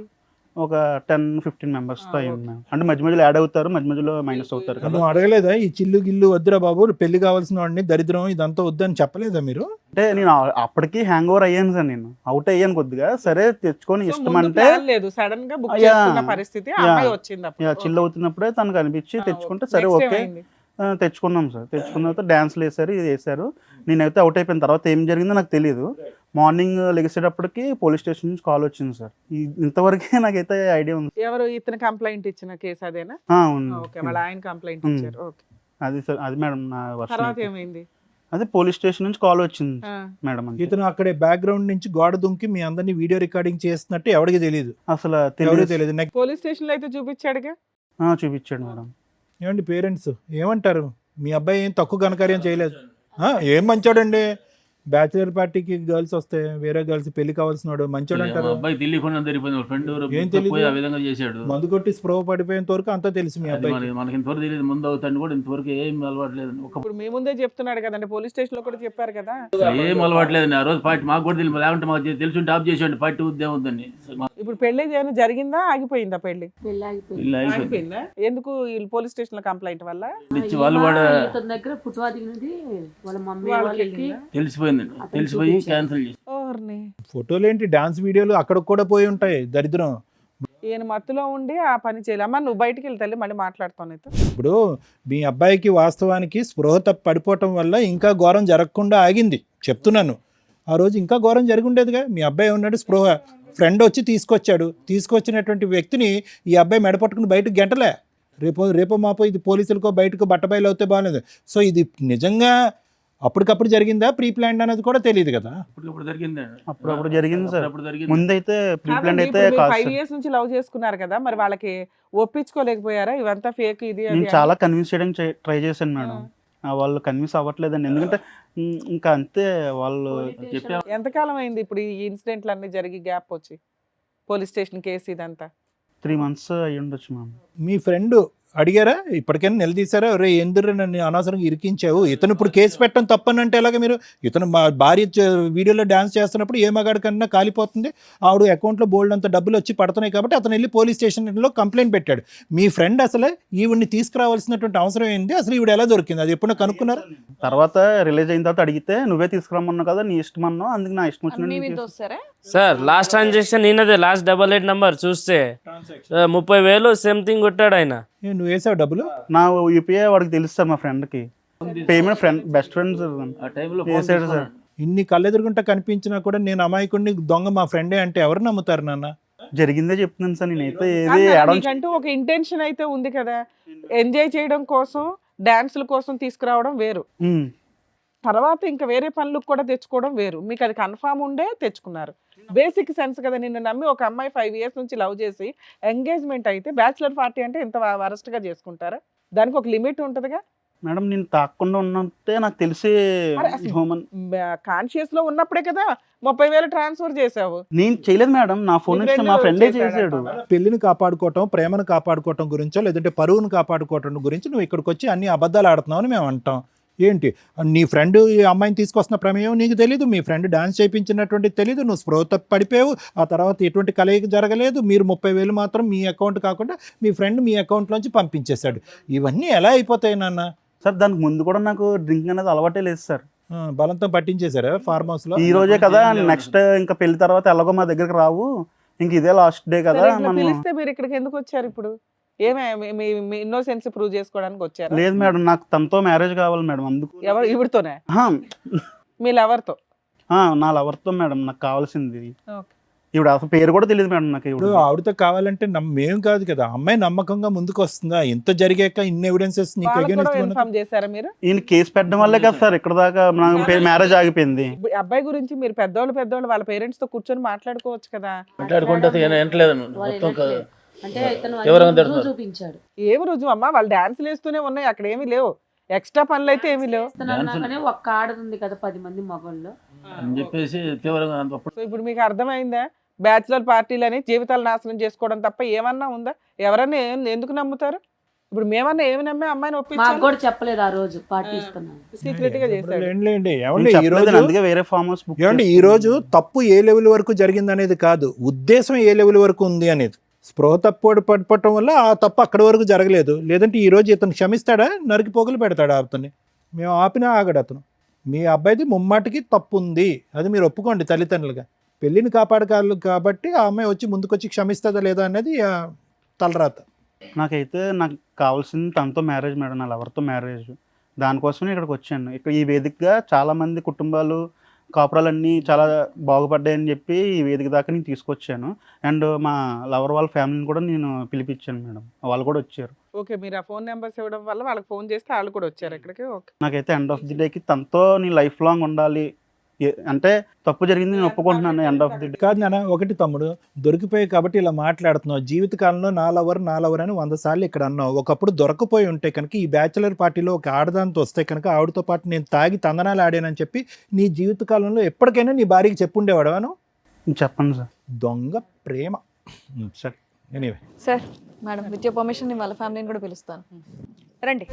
ఒక 10-15 మెంబర్స్ తో అయింది. అంటే మధ్య మధ్యలో యాడ్ అవుతారు, మధ్య మధ్యలో మైనస్ అవుతారు కదా. నువ్వు అడగలేదా ఈ చిల్లు గిల్లు వద్దురా బాబు, పెళ్లి కావాల్సిన వాడిని, దరిద్రం ఇదంతా వద్దని చెప్పలేదా మీరు? అంటే నేను అప్పటికి హ్యాంగ్ ఓవర్ అయ్యాను సార్, నేను అవుట్ అయ్యాను కొద్దిగా. సరే తెచ్చుకొని ఇష్టం అంటే లేదు, సడన్ గా బుక్ చేసుకున్న పరిస్థితి, అమ్మాయి వచ్చింది. చిల్ అవుతున్నప్పుడే తనకు అనిపించి తెచ్చుకుంటే సరే ఓకే తెచ్చుకున్నాం సార్. తెచ్చుకున్న తర్వాత డాన్స్లు వేసారు, ఇది వేసారు. నేనైతే అవుట్ అయిపోయిన తర్వాత ఏం జరిగిందో నాకు తెలియదు. మార్నింగ్ లెగిసేటప్పటికి పోలీస్ స్టేషన్ నుంచి కాల్ వచ్చింది సార్. ఇంతవరకే నాకైతే ఐడియా ఉంది. ఎవరు ఇతను కంప్లైంట్ ఇచ్చిన కేసు అదేనా? అవును, వాళ్ళ ఆయన కంప్లైంట్ ఇచ్చారు. అది సార్, అది మేడం నా తర్వాత ఏమైంది? అదే పోలీస్ స్టేషన్ నుంచి కాల్ వచ్చింది మేడం. ఇతను అక్కడే బ్యాక్గ్రౌండ్ నుంచి గోడ దుంకి మీ అందరినీ వీడియో రికార్డింగ్ చేస్తున్నట్టు ఎవరికి తెలియదు, అసలు తెలియదు. పోలీస్ స్టేషన్ లో అయితే చూపించాడుగా. చూపించాడు మేడం. ఏమండి పేరెంట్స్ ఏమంటారు? మీ అబ్బాయి ఏం తక్కువ ఘనకార్యం చేయలేదు, ఏం మంచోడండి. బ్యాచులర్ పార్టీకి గర్ల్స్ వస్తే వేరే గర్ల్స్ పెళ్లి కావాల్సిన వాడు మంచోడు అంటారు. ఏం తెలియదు, మందు కొట్టి స్ప్రో పడిపోయేంత వరకు అంతా తెలుసు మీ అబ్బాయి. మనకి ఇంతవరకు తెలియదు, ముందు అవుతాను కూడా ఇంతవరకు ఏం అలవాట్లేదు. ఇప్పుడు మీ ముందే చెప్తున్నాడు కదండి, పోలీస్ స్టేషన్ లో కూడా చెప్పారు కదా. ఏం అలవాట్లేదు. ఆ రోజు పార్టీ మాకు కూడా తెలియదు, లేకుంటే మాకు తెలుసుంటే ఆఫ్ చేసేయండి పార్టీ ఉద్యమం ఉందని. ఇప్పుడు పెళ్లి ఏమైనా జరిగిందా, ఆగిపోయిందా? పెళ్లి ఆగిపోయిందా? ఎందుకు? పోలీస్ స్టేషన్ లో కంప్లైంట్ వల్ల దగ్గర పుట్టువాది నుండి వాళ్ళ మమ్మీ వాళ్ళకి తెలిసిపోయి క్యాన్సిల్ చేసి. ఫోటోలు ఏంటి, డాన్స్ వీడియోలు అక్కడ కూడా పోయి ఉంటాయి, దరిద్రం. ఈయన మత్తులో ఉండి ఆ పని చేయాలి. అమ్మా నువ్వు బయటికి వెళ్తే మళ్ళీ మాట్లాడుతాను. ఇప్పుడు మీ అబ్బాయికి వాస్తవానికి స్పృహ తప్పి పడిపోవటం వల్ల ఇంకా ఘోరం జరగకుండా ఆగింది చెప్తున్నాను. ఆ రోజు ఇంకా ఘోరం జరిగి ఉండేదిగా. మీ అబ్బాయి ఉన్నాడు, స్పృహ ఫ్రెండ్ వచ్చి తీసుకొచ్చినటువంటి వ్యక్తిని ఈ అబ్బాయి మెడపట్టుకుని బయటకు గెంటలే. రేపో మాపో ఇది పోలీసులకో బయటకు బట్టబయలు అవుతే బాగాలేదు. సో ఇది నిజంగా అప్పటికప్పుడు జరిగిందా, ప్రీ ప్లాన్ అనేది కూడా తెలియదు కదా. అప్పుడు జరిగింది సార్. ముందైతే ప్రీ ప్లాన్ అయితే 5 years నుంచి లవ్ చేసుకున్నారు కదా, మరి వాళ్ళకి ఒప్పించుకోలేకపోయారా ఇవంతా ఫేక్ ఇది? నేను చాలా కన్విన్స్ చేయడానికి ట్రై చేశాను మేడం, వాళ్ళు కన్విన్స్ అవ్వట్లేదండి. ఎందుకంటే ఇంకా అంతే వాళ్ళు చెప్పే. ఎంతకాలం అయింది ఇప్పుడు ఈ ఇన్సిడెంట్లు అన్ని జరిగి గ్యాప్ వచ్చి పోలీస్ స్టేషన్ కేసు ఇదంతా? 3 months అయ్యి ఉండొచ్చు మ్యామ్. మీ ఫ్రెండ్ అడిగారా ఇప్పటికైనా నిలదీశారా? రే ఎందుకు నన్ను అనవసరంగా ఇరికించావు, ఇతను ఇప్పుడు కేసు పెట్టడం తప్పనంటే ఎలాగ మీరు? ఇతను మా భార్య వీడియోలో డాన్స్ చేస్తున్నప్పుడు ఏ మగాడి కన్నా కాలిపోతుంది, ఆవిడ అకౌంట్లో బోల్డ్ అంత డబ్బులు వచ్చి పడుతున్నాయి కాబట్టి అతను వెళ్ళి పోలీస్ స్టేషన్లో కంప్లైంట్ పెట్టాడు. మీ ఫ్రెండ్ అసలు ఈవిడ్ని తీసుకురావాల్సినటువంటి అవసరం ఏంది, అసలు ఈవిడ ఎలా దొరికింది, అది ఎప్పుడైనా కనుక్కున్నారు? తర్వాత రిలీజ్ అయిన తర్వాత అడిగితే నువ్వే తీసుకురమ్మన్నావు కదా, నీ ఇష్టం అన్నావు, అందుకు నా ఇష్టం వచ్చినట్టు. సార్ లాస్ట్ ట్రాన్సాక్షన్ ఈయనదే, లాస్ట్ 88 నెంబర్ చూస్తే 30,000 సంథింగ్ కొట్టాడు ఆయన. నువ్వు వేసావు డబ్బులు? నా యూపీఐ వాడికి తెలుసు సార్, మా ఫ్రెండ్కి పేమెంట్ బెస్ట్ ఫ్రెండ్స్ వేసాడు సార్. ఇన్ని కళ్ళెదురుగుంటా కనిపించినా కూడా నేను అమాయకుడిని దొంగ మా ఫ్రెండే అంటే ఎవరు నమ్ముతారు నాన్న? జరిగిందే చెప్తున్నాను సార్, నేనైతే ఏది అన్నా, యాడ్ నీకంటూ ఒక ఇంటెన్షన్ అయితే ఉంది కదా, ఎంజాయ్ చేయడం కోసం డాన్సుల కోసం తీసుకురావడం వేరు, తర్వాత ఇంకా వేరే పనులకు కూడా తెచ్చుకోవడం వేరు. మీకు అది కన్ఫామ్ ఉండే తెచ్చుకున్నారు. బేసిక్ సెన్స్ కదా, నిన్ను నమ్మి ఒక అమ్మాయి 5 years నుంచి లవ్ చేసి ఎంగేజ్మెంట్ అయితే బ్యాచులర్ పార్టీ అంటే ఇంత వరస్ట్ గా చేసుకుంటారా? దానికి ఒక లిమిట్ ఉంటదిగా మేడం. నేను తాకుండా ఉన్నట్టే నాకు తెలిసి అరే అసలు హ్యూమన్ కాన్షియస్ లో ఉన్నప్పుడే కదా 30,000 ట్రాన్స్ఫర్ చేసావు. నేను చేయలేదు మేడం, నా ఫోన్ నీ నుంచి friend మా ఫ్రెండే చేశాడంట. చేశాడు. పెళ్లిని కాపాడుకోవటం, ప్రేమను కాపాడుకోవటం గురించో లేదంటే పరువును కాపాడుకోవటం గురించి నువ్వు ఇక్కడికి వచ్చి అన్ని అబద్ధాలు ఆడుతున్నావు అని మేము అంటాం. ఏంటి నీ ఫ్రెండ్ ఈ అమ్మాయిని తీసుకొస్తున్న ప్రమేయం నీకు తెలీదు, మీ ఫ్రెండ్ డాన్స్ చేయించినటువంటి తెలీదు, నువ్వు స్పృహ తప్పి పడిపోయావు, ఆ తర్వాత ఎటువంటి కలయిక జరగలేదు, మీరు 30,000 మాత్రం మీ అకౌంట్ కాకుండా మీ ఫ్రెండ్ మీ అకౌంట్లోంచి పంపించేశాడు. ఇవన్నీ ఎలా అయిపోతాయి నాన్న? సార్ దానికి ముందు కూడా నాకు డ్రింక్ అనేది అలవాటే లేదు సార్. బలంతో పట్టించేశారా ఫార్మ్ హౌస్ లో? ఈ రోజే కదా, నెక్స్ట్ ఇంకా పెళ్లి తర్వాత ఎలాగో మా దగ్గరికి రావు, ఇంక ఇదే లాస్ట్ డే కదా సరే, ఇట్లా మనం. పిలిస్తే మీరు ఇక్కడికి ఎందుకు వచ్చారు ఇప్పుడు? ఏమే మీ ఇన్నోసెన్స్ ప్రూవ్ చేసుకోవడానికి వచ్చారు? లేదు మేడం, నాకు తనతో మ్యారేజ్ కావాలి మేడం, అందుకు. ఎవరు? ఇవిడితోనే? ఆహా, మీ లవర్తో? నా లవర్తో మేడం నాకు కావాల్సింది. ఓకే. ఇప్పుడు అసలు పేరు కూడా తెలియదు మేడం నాకు. ఇప్పుడు ఇప్పుడు ఆవిడతో కావాలంటే మేము కాదు కదా, అమ్మాయి నమ్మకంగా ముందుకు వస్తుందా? ఇంత జరిగాక ఇన్ని ఎవిడెన్సెస్ నీకు వాళ్ళకు కూడా against ఇన్ఫార్మ్ చేశారా మీరు? ఈయన కేసు పెట్టడం వల్లే కదా సార్ ఇక్కడ దాకా మ్యారేజ్ ఆగిపోయింది. ఇప్పుడు ఈ అబ్బాయి గురించి మీరు పెద్దోళ్ళు వాళ్ళ పేరెంట్స్ తో కూర్చొని మాట్లాడుకోవచ్చు కదా. మాట్లాడుకుంటే వినట్లేదు మొత్తం అంటే ఇతను ఎవరైనా అన్ని తెలుసు? రుజువు చూపించాడు. ఏమి రుజువు అమ్మా? వాళ్ళు డాన్సులు వేస్తూనే ఉన్నాయి, అక్కడ ఏమీ లేవు, ఎక్స్ట్రా పనులు అయితే ఏమీ లేవు. అన్నాకనే ఒక్క ఆడదుంది కదా 10 మంది మగవాళ్ళు. అని చెప్పేసి తీవ్రంగా అప్పుడు సో ఇప్పుడు మీకు అర్థమైందా? బ్యాచులర్ పార్టీలని జీవితాలు నాశనం చేసుకోవడం తప్ప ఏమన్నా ఉందా? ఎవరన్నా ఎందుకు నమ్ముతారు? ఇప్పుడు మేమన్నా ఏమి నమ్మే అమ్మాయిని మాకు ఒప్పించాలి? కూడా చెప్పలేదు ఆ రోజు పార్టీ ఇస్తున్నాను. సీక్రెట్ గా చేశాడు. ఏంటి నేను ఏమండి ఈ చెప్పలేదు, రోజు అందుకే వేరే ఫార్మ్ హౌస్ బుక్ ఏమండి ఈ రోజు తప్పు ఏ లెవెల్ వరకు జరిగింది అనేది కాదు, ఉద్దేశం ఏ లెవెల్ వరకు ఉంది అనేది. స్పృహ తప్పు పడిపోవటం వల్ల ఆ తప్పు అక్కడి వరకు జరగలేదు. లేదంటే ఈ రోజు ఇతను క్షమిస్తాడా? నరికి పోగులు పెడతాడా అతన్ని? మేము ఆపినా ఆగడు అతను. మీ అబ్బాయిది ముమ్మాటికి తప్పు ఉంది, అది మీరు ఒప్పుకోండి తల్లిదండ్రులుగా. పెళ్ళిని కాపాడగలరు కాబట్టి ఆ అమ్మాయి వచ్చి ముందుకొచ్చి క్షమిస్తుందా లేదా అనేది తలరాత. నాకైతే నాకు కావాల్సింది తనతో మ్యారేజ్ మేడం, నా లవర్తో మ్యారేజ్. దానికోసమే ఇక్కడికి వచ్చాను. ఇక్కడ ఈ వేదికగా చాలామంది కుటుంబాలు కాపురాలన్నీ చాలా బాగుపడ్డాయని చెప్పి ఈ వేదిక దాకా నేను తీసుకొచ్చాను. అండ్ మా లవర్ వాళ్ళ ఫ్యామిలీని కూడా నేను పిలిపించాను మేడం, వాళ్ళు కూడా వచ్చారు. ఓకే, మీరు ఆ ఫోన్ నెంబర్స్ ఇవ్వడం వల్ల వాళ్ళకి ఫోన్ చేస్తే వాళ్ళు కూడా వచ్చారు ఇక్కడికి. ఓకే. నాకైతే ఎండ్ ఆఫ్ ది డేకి తనతో నీ లైఫ్ లాంగ్ ఉండాలి. అంటే తప్పు జరిగింది నేను ఒప్పుకుంటున్నాను ఎండ్ ఆఫ్ ది డే. కాదు నాన్న, ఒకటి తమ్ముడు దొరికిపోయాయి కాబట్టి ఇలా మాట్లాడుతున్నావు. జీవితకాలంలో నా లవర్ అని 100 సార్లు ఇక్కడ అన్నావు. ఒకప్పుడు దొరకపోయి ఉంటే కనుక ఈ బ్యాచులర్ పార్టీలో ఒక ఆడదాంతో వస్తే కనుక ఆవిడతో పాటు నేను తాగి తందనాలు ఆడానని చెప్పి నీ జీవితకాలంలో ఎప్పటికైనా నీ భార్యకి చెప్పుండేవాడవాను? చెప్పండి సార్. దొంగ ప్రేమ. సరే anyway. Sir madam with your permission నేను వాళ్ళ ఫ్యామిలీని కూడా పిలుస్తాను. రండి.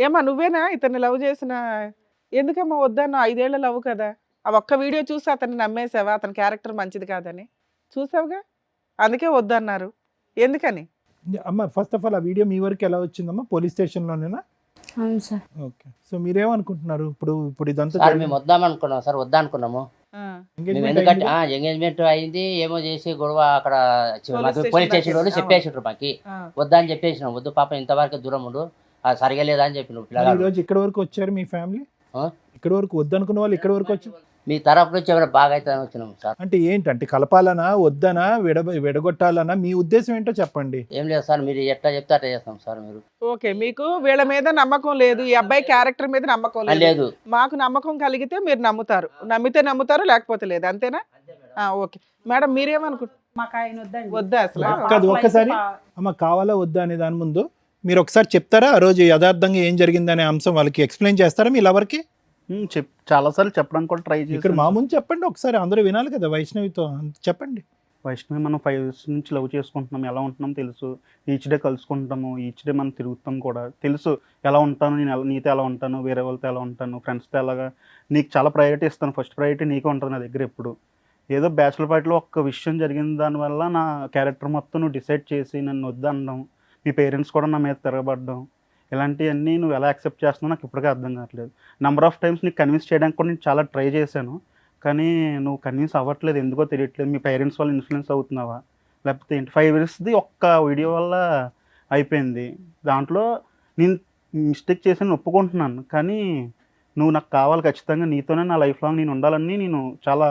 ఏమా నువ్వేనా ఇతన్ని లవ్ చేసిన? ఎందుకమ్మా వద్దన్నా? 5 ఏళ్ల లవ్ కదా. ఆ ఒక్క వీడియో చూసి అతన్ని నమ్మేసావా? అతని క్యారెక్టర్ మంచిది కాదని చూసావుగా, అందుకే వద్దన్నారు. ఎందుకని? అమ్మ ఫస్ట్ ఆఫ్ ఆల్ ఆ వీడియో మీ వరకు ఎలా వచ్చిందమ్మా? పోలీస్ స్టేషన్లోనేనా? అవును సార్. ఓకే. సో మీరేమనుకుంటున్నారు ఇప్పుడు ఇదంతా సార్ మేము వద్దామనుకున్నాం సార్, వద్దనుకున్నాము. ఆ, మేము engagement ఎందుకంటే అయింది? ఎంగేజ్మెంట్ అయింది, ఏమో చేసి గొడవ అక్కడ Police పోలీస్ station స్టేషన్ వాళ్ళు దాకా. చెప్పేసిండ్రు మాకి. ఆ. వద్దా అని చెప్పేసినాం, వద్దు పాప ఇంతవరకు దూరం ఉండు, అది సరిగా లేదా అని చెప్పిన మరి ఈ పిల్లగాడు. రోజు ఇక్కడ వరకు వచ్చారు మీ ఫ్యామిలీ? ఆ? ఇక్కడ వరకు వద్దనుకున్న వాళ్ళు ఇక్కడ వరకు వచ్చారు మీ తరపు నుంచి ఏమైనా బాగా అవుతుందని వచ్చినాం సార్. అంటే ఏంటంటే కలపాలనా వద్దనా విడగొట్టాలనా మీ ఉద్దేశం ఏంటో చెప్పండి. ఏం లేదు సార్, మీరు ఎట్లా చెప్తే అట్లా చేస్తాం సార్. మీరు ఓకే, మీకు వీళ్ళ మీద నమ్మకం లేదు, ఈ అబ్బాయి క్యారెక్టర్ మీద నమ్మకం లేదు. లేదు. మాకు నమ్మకం కలిగితే మీరు నమ్ముతారు, నమ్మితే నమ్ముతారు, లేకపోతే లేదు, అంతేనా? ఓకే మేడం, మీరేమనుకుంటారు? మాకు ఆయన వద్దండి. వద్దా అసలు? కాదు, ఒక్కసారి అమ్మ కావాలా వద్దా అనే దాని ముందు మీరు ఒకసారి చెప్తారా ఆ రోజు యథార్థంగా ఏం జరిగిందనే అంశం వాళ్ళకి ఎక్స్ప్లెయిన్ చేస్తారా మీ లవర్కి? చాలాసార్లు చెప్పడానికి కూడా ట్రై ఇక్కడ చేశాను. మా ముందు చెప్పండి ఒకసారి, అందరూ వినాలి కదా వైష్ణవితో, చెప్పండి. వైష్ణవి మనం 5 years నుంచి లవ్ చేసుకుంటున్నాం, ఎలా ఉంటున్నాం తెలుసు. ఈచ్ డే కలుసుకుంటాము, ఈచ్ డే మనం తిరుగుతాం కూడా తెలుసు. ఎలా ఉంటాను నేను, నీతో ఎలా ఉంటాను, వేరే వాళ్ళతో ఎలా ఉంటాను, ఫ్రెండ్స్తో ఎలాగా. నీకు చాలా ప్రయారిటీ ఇస్తాను, ఫస్ట్ ప్రయారిటీ నీకే ఉంటుంది నా దగ్గర ఎప్పుడు. ఏదో బ్యాచులర్ పార్టీలో ఒక్క విషయం జరిగిన దానివల్ల నా క్యారెక్టర్ మొత్తం నువ్వు డిసైడ్ చేసి నన్ను వద్దనడం, మీ పేరెంట్స్ కూడా నా మీద తిరగబడ్డం, ఇలాంటివన్నీ నువ్వు ఎలా యాక్సెప్ట్ చేస్తున్నావు నాకు ఇప్పటికే అర్థం కావట్లేదు. నెంబర్ ఆఫ్ టైమ్స్ నీకు కన్విన్స్ చేయడానికి కూడా నేను చాలా ట్రై చేశాను, కానీ నువ్వు కన్విన్స్ అవ్వట్లేదు, ఎందుకో తెలియట్లేదు. మీ పేరెంట్స్ వల్ల ఇన్ఫ్లుయెన్స్ అవుతున్నావా లేకపోతే ఏంటి? 5 yearsది ఒక్క వీడియో వల్ల అయిపోయింది. దాంట్లో నేను మిస్టేక్ చేశాను ఒప్పుకుంటున్నాను, కానీ నువ్వు నాకు కావాలి ఖచ్చితంగా, నీతోనే నా లైఫ్ లాంగ్ నేను ఉండాలని నేను చాలా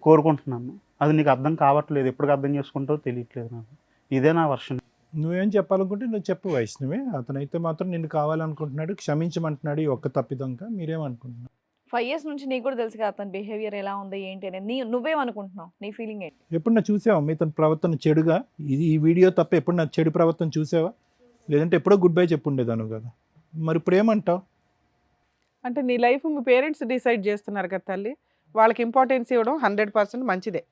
కోరుకుంటున్నాను. అది నీకు అర్థం కావట్లేదు, ఎప్పటికి అర్థం చేసుకుంటావో తెలియట్లేదు నాకు. ఇదే నా వర్షన్. నువ్వేం చెప్పాలనుకుంటే నువ్వు చెప్పు వైష్ణవి. అతనైతే మాత్రం నిన్ను కావాలనుకుంటున్నాడు, క్షమించమంటున్నాడు ఈ ఒక్క తప్పిదంకా. మీరేమనుకుంటున్నావు? 5 years నుంచి నీకు కూడా తెలుసు కదా అతని బిహేవియర్ ఎలా ఉంది ఏంటి అనేది. నువ్వేమనుకుంటున్నావు? నీ ఫీలింగ్ ఏంటి? ఎప్పుడు నా చూసావా మీ తన ప్రవర్తన చెడుగా? ఇది ఈ వీడియో తప్ప ఎప్పుడు నా చెడు ప్రవర్తన చూసావా? లేదంటే ఎప్పుడో గుడ్ బై చెప్పుండేదాను కదా. మరి ఇప్పుడు ఏమంటావు? అంటే నీ లైఫ్ మీ పేరెంట్స్ డిసైడ్ చేస్తున్నారు కదా తల్లి. వాళ్ళకి ఇంపార్టెన్స్ ఇవ్వడం 100% మంచిదే.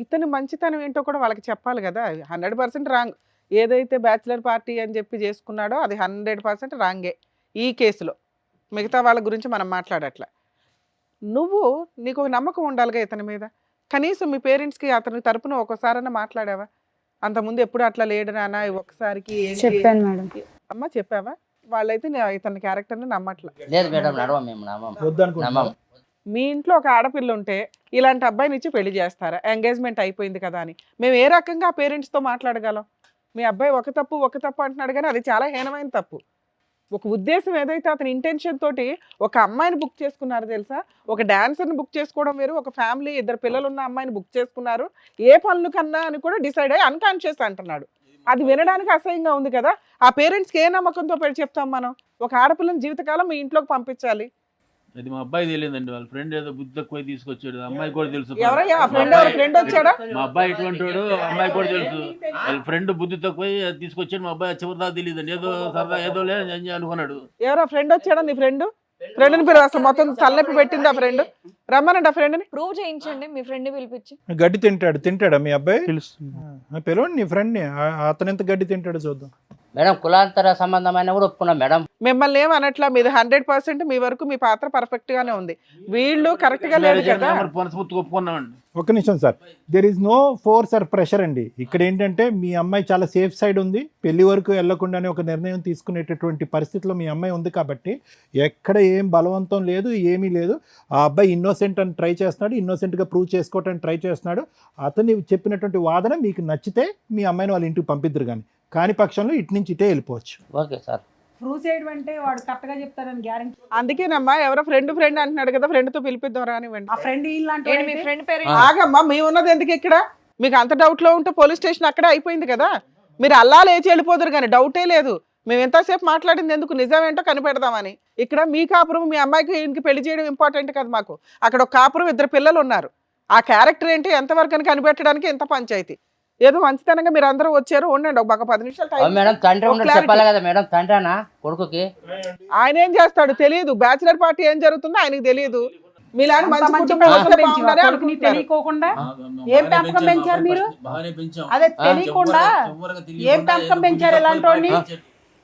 ఇతని మంచితనం ఏంటో కూడా వాళ్ళకి చెప్పాలి కదా. 100% రాంగ్. ఏదైతే బ్యాచిలర్ పార్టీ అని చెప్పి చేసుకున్నాడో అది 100% రాంగే ఈ కేసులో. మిగతా వాళ్ళ గురించి మనం మాట్లాడట్లా. నీకు ఒక నమ్మకం ఉండాలిగా ఇతని మీద. కనీసం మీ పేరెంట్స్కి అతని తరపున ఒకసారైనా మాట్లాడావా? అంతకుముందు ఎప్పుడు అట్లా లేడు నాన్న, ఒక్కసారికి చెప్పాను మేడం. అమ్మ చెప్పావా? వాళ్ళైతే ఇతని క్యారెక్టర్ని నమ్మట్లా. లేదు మేడం, నడవం మేము, నమ్మం. వద్దనుకుంటున్నావా? నమ్మం. మీ ఇంట్లో ఒక ఆడపిల్ల ఉంటే ఇలాంటి అబ్బాయిని ఇచ్చి పెళ్లి చేస్తారా? ఎంగేజ్మెంట్ అయిపోయింది కదా అని మేము ఏ రకంగా పేరెంట్స్తో మాట్లాడగలం? మీ అబ్బాయి ఒక తప్పు అంటున్నాడు, కానీ అది చాలా హీనమైన తప్పు. ఒక ఉద్దేశం ఏదైతే అతని ఇంటెన్షన్ తోటి ఒక అమ్మాయిని బుక్ చేసుకున్నారు తెలుసా? ఒక డాన్సర్ని బుక్ చేసుకోవడం వేరు, ఒక ఫ్యామిలీ 2 పిల్లలు ఉన్న అమ్మాయిని బుక్ చేసుకున్నారు. ఏ పనులు కన్నా అని కూడా డిసైడ్ అయ్యి అన్కాన్షియస్ అంటున్నాడు. అది వినడానికి అసహ్యంగా ఉంది కదా. ఆ పేరెంట్స్కి ఏ నమ్మకంతో చెప్తాం మనం? ఒక ఆడపిల్లని జీవితకాలం మీ ఇంట్లోకి పంపించాలి. అది మా అబ్బాయి తెలియదండి, వాళ్ళ ఫ్రెండ్ ఏదో బుద్ధి తక్కువ తీసుకొచ్చాడు. అమ్మాయి కూడా తెలుసు. ఎవరయ్యా ఫ్రెండ్ వచ్చాడా? మా అబ్బాయి ఇటువంటి వాడు, అమ్మాయి కూడా తెలుసు. వాళ్ళ ఫ్రెండ్ బుద్ధి తక్కువ తీసుకొచ్చాడు. మా అబ్బాయి చివరి దాకా తెలియదండి, ఏదో సరదా ఏదో లేదు అనుకున్నాడు. ఎవరో ఫ్రెండ్ వచ్చాడా? నీ ఫ్రెండ్ని పేరు అసలు మొత్తం తలనొప్పి పెట్టింది ఆ ఫ్రెండ్. రమ్మనండి ఆ ఫ్రెండ్ని. ప్రూవ్ చేయించండి మీ ఫ్రెండ్ పిలిపించి. గడ్డి తింటాడా మీ అబ్బాయి? తెలుసు. పిలవండి నీ ఫ్రెండ్ని. అతను ఎంత గడ్డి తింటాడో చూద్దాం. మేడం కులాంతర సంబంధమైన కూడా ఒప్పుకున్నాం మేడం. మిమ్మల్ని ఏమనట్లా, మీది 100% మీ వరకు మీ పాత్ర పర్ఫెక్ట్ గానే ఉంది. వీళ్ళు కరెక్ట్ గా లేదు కదా. ఒప్పుకున్నామండి. ఒక్క నిమిషం sir, there is no force or pressure అండి. ఇక్కడ ఏంటంటే మీ అమ్మాయి చాలా సేఫ్ సైడ్ ఉంది. పెళ్లి వరకు వెళ్లకుండానే ఒక నిర్ణయం తీసుకునేటటువంటి పరిస్థితిలో మీ అమ్మాయి ఉంది కాబట్టి ఎక్కడ ఏం బలవంతం లేదు, ఏమీ లేదు. ఆ అబ్బాయి ఇన్నోసెంట్ అని ట్రై చేస్తున్నాడు, ఇన్నోసెంట్గా ప్రూవ్ చేసుకోవటానికి ట్రై చేస్తున్నాడు. అతన్ని చెప్పినటువంటి వాదన మీకు నచ్చితే మీ అమ్మాయిని వాళ్ళ ఇంటికి పంపిద్దరు, కాని పక్షంలో ఇటు నుంచి ఇటే వెళ్ళిపోవచ్చు. Okay sir. ప్రూవ్ చేయడం అంటే వాడు కరెక్ట్ గా చెప్తారని గ్యారెంటీ. అందుకేనమ్మా ఎవరో ఫ్రెండ్ అంటున్నాడు కదా, ఫ్రెండ్ తో పిలిపిద్దాం రానివ్వండి. ఆ ఫ్రెండ్ మీ ఫ్రెండ్ పేరు ఆగమ్మా, మేము ఉన్నది ఎందుకు ఇక్కడ? మీకు అంత డౌట్ లో ఉంటే పోలీస్ స్టేషన్ అక్కడే అయిపోయింది కదా. మీరు అల్లా లేచి వెళ్ళిపోదురు కానీ డౌటే లేదు. మేము ఎంతసేపు మాట్లాడింది ఎందుకు, నిజమేంటో కనిపెడదామని. ఇక్కడ మీ కాపురం, మీ అమ్మాయికి ఇంటికి పెళ్లి చేయడం ఇంపార్టెంట్ కదా మాకు. అక్కడ ఒక కాపురం, 2 పిల్లలు ఉన్నారు. ఆ క్యారెక్టర్ ఏంటి ఎంతవరకు అని కనిపెట్టడానికి ఎంత పంచాయతీ. ఏదో మంచితనంగా మీరు అందరూ వచ్చారు, ఉండండి ఒక 10 నిమిషాలు మేడం. తండ్రి ఉన్నట్టు చెప్పాలి కదా మేడం. తండ్రినా కొడుకుకి ఆయన ఏం చేస్తాడు తెలియదు. బ్యాచిలర్ పార్టీ ఏం జరుగుతుందో ఆయనకు తెలియదు. మీలాంటి మంచి కుటుంబం వస్తే బాగుండాలి అనుకుంటున్నారు. తెలియకోకుండా ఏం పెంపకం పెంచారు మీరు? అదే తెలియకుండా ఏం పెంపకం పెంచారు ఇలాంటి వాడిని?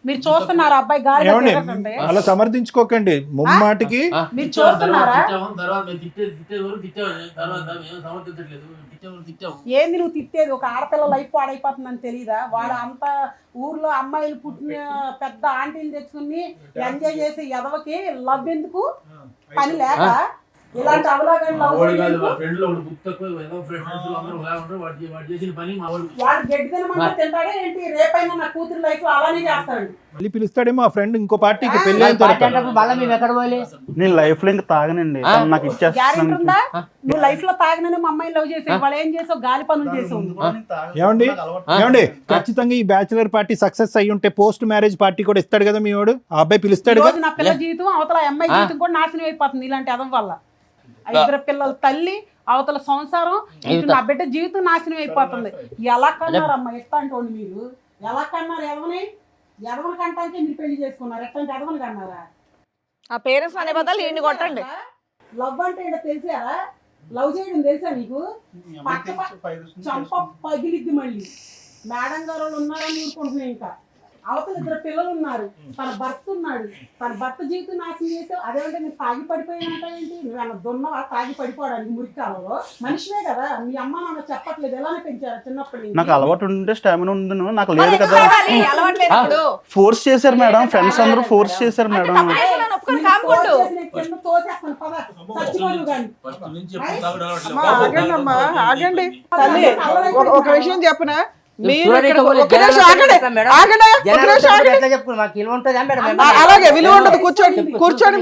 మీరు చూస్తున్నారు అబ్బాయి గాలి ఏమండి అలా సమర్థించుకోకండి ముమ్మాటికి. మీరు చూస్తున్నారా? ఏంది నువ్వు తిట్టేది? ఒక ఆడపిల్ల లైఫ్ పాడైపోతుందని తెలియదా? వాడు అంత ఊర్లో అమ్మాయిలు పుట్టిన పెద్ద ఆంటీని తెచ్చుకుని ఎంజాయ్ చేసే ఎదవకి లవ్ ఎందుకు? పని లేక ఇలాంటి అవలాగని వాడు గడ్డి తినమంటే తింటాడే ఏంటి? రేపైనా నా కూతురు లైఫ్ అలానే చేస్తాడు. మళ్ళీ పిలుస్తాడేమో ఆ ఫ్రెండ్ ఇంకో పార్టీకి పెళ్లి అయిన పార్టీ తర్వాత. అంటే మళ్ళీ మేము ఎక్కడ పోవాలి? నేను లైఫ్ లో ఇంకా తాగనండి, తను నాకు గ్యారెంటీ ఇచ్చేస్తాను. ఉందా? నువ్వు లైఫ్ లో తాగినని మా అమ్మాయిని లవ్ చేసావు, వాళ్ళు ఏం చేసావు? గాలి పనులు చేసావు. ఏమండి ఖచ్చితంగా ఈ బ్యాచిలర్ పార్టీ సక్సెస్ అయ్యి ఉంటే పోస్ట్ మ్యారేజ్ పార్టీ కూడా ఇస్తాడు కదా మీ వాడు. ఆ అబ్బాయి పిలుస్తాడు రోజు నా పిల్ల జీవితం అవతల అమ్మాయి జీవితం కూడా నాశనం అయిపోతుంది ఇలాంటి అదం వల్ల. 2 పిల్లల తల్లి, అవతల సంసారం, ఇటు నా బిడ్డ జీవితం నాశనం అయిపోతుంది. ఎలా కన్నారమ్మా ఎట్లాంటి మీరు? ఎలా కన్నారు? ఎదవని కంటానికి మీరు పెళ్లి చేసుకున్నారు. ఎట్లాంటి ఎదవని కన్నారా? ఆ పేరెంట్స్ అనే బదులు ఈయన్ని కొట్టండి. లవ్ అంటే ఏంటో తెలిసారా? లవ్ చేయడం తెలుసా నీకు? చంప పగిలిద్ది మళ్ళీ. మేడం గారు వాళ్ళు ఉన్నారని ఊరుకుంటున్నాయి. ఇంకా అవతల 2 పిల్లలు ఉన్నారు, తన భర్త ఉన్నాడు. తన భర్త జీవితం నాశనం చేసావు. అదేమంటే మీరు తాగి పడిపోయినంటావేంటి? నువ్వేమన్నా దున్నవా తాగి పడిపోవడానికి? మురికాలలో మనిషివే కదా. మీ అమ్మ నాన్న చెప్పట్లేదు, ఎలానే పెంచారు చిన్నప్పటి నుంచి? నాకు అలవాటు ఉంటే స్టామినా ఉంది, నాకు లేదు కదా. అలవాట్లేదు. ఫోర్స్ చేశారు మేడం, ఫ్రెండ్స్ అందరూ ఫోర్స్ చేశారు మేడం. ఆగండి అమ్మా, ఆగండి తల్లి. ఒక విషయం చెప్పనా, మీరు సురేఖ ఇక్కడ ఊళ్ళో ఒక్క నిమిషం జనాలు ఆగండి. ఎట్లా మేడం? ఆగండి, ఒక్క జనాలు నిమిషం ఆగండి. ఎట్లా చెప్పు మాకు విలువ ఉంటుందా మేడం? అలాగే విలువ ఉండదు. కూర్చోండి కూర్చోండి.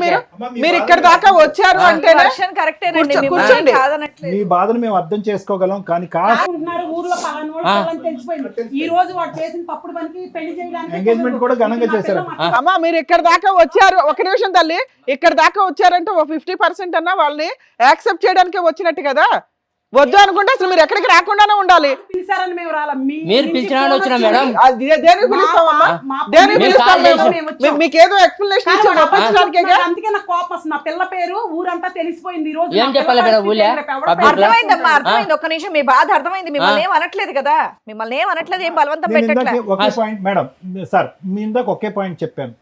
మీరు ఇక్కడ దాకా వచ్చారు అంటేనే కరెక్టేనండి, కూర్చోండి. కాదనట్లేదు. మీ బాధను మేము అర్థం చేసుకోగలం కానీ కాదు అనుకుంటున్నారు ఊర్లో పలానా వాళ్ళు పలానా తెలిసిపోయింది. ఈ రోజు వాడు చేసిన తప్పుడు పనికి పెళ్లి చేయడానికి ఎంగేజ్మెంట్ కూడా ఘనంగా చేశారు. అమ్మా మీరు ఇక్కడ దాకా వచ్చారు, ఒక నిమిషం తల్లి, ఇక్కడ దాకా వచ్చారంటే ఓ 50% అన్నా వాళ్ళని యాక్సెప్ట్ చేయడానికే వచ్చినట్టు కదా. వద్దు అనుకుంటే అసలు మీరు ఎక్కడికి రాకుండానే ఉండాలి. పిలిచారని మేము రాలా. మీరు పిలిచిన వాళ్ళు వచ్చినా మేడం? దేనికి పిలుస్తామమ్మా? దేనికి పిలుస్తాం మేము? మీకేదో ఎక్స్ప్లెనేషన్ ఇచ్చాము ఒప్పించడానికేగా. అందుకే నాకు కోపం వస్తుంది. నా పిల్ల పేరు ఊరంతా తెలిసిపోయింది. ఈ రోజు ఏం చెప్పాలి మేడం ఊళ్ళో? అర్థమైందమ్మా, అర్థమైంది. ఒక్క నిమిషం, మీ బాధ అర్థమైంది. మిమ్మల్ని ఏం అనట్లేదు కదా, మిమ్మల్ని ఏం అనట్లేదు, ఏం బలవంతం నేను ఇందాక పెట్టట్లేదు. ఒకే పాయింట్ మేడం సార్, మీ ఇందాక ఒకే పాయింట్ చెప్పాను.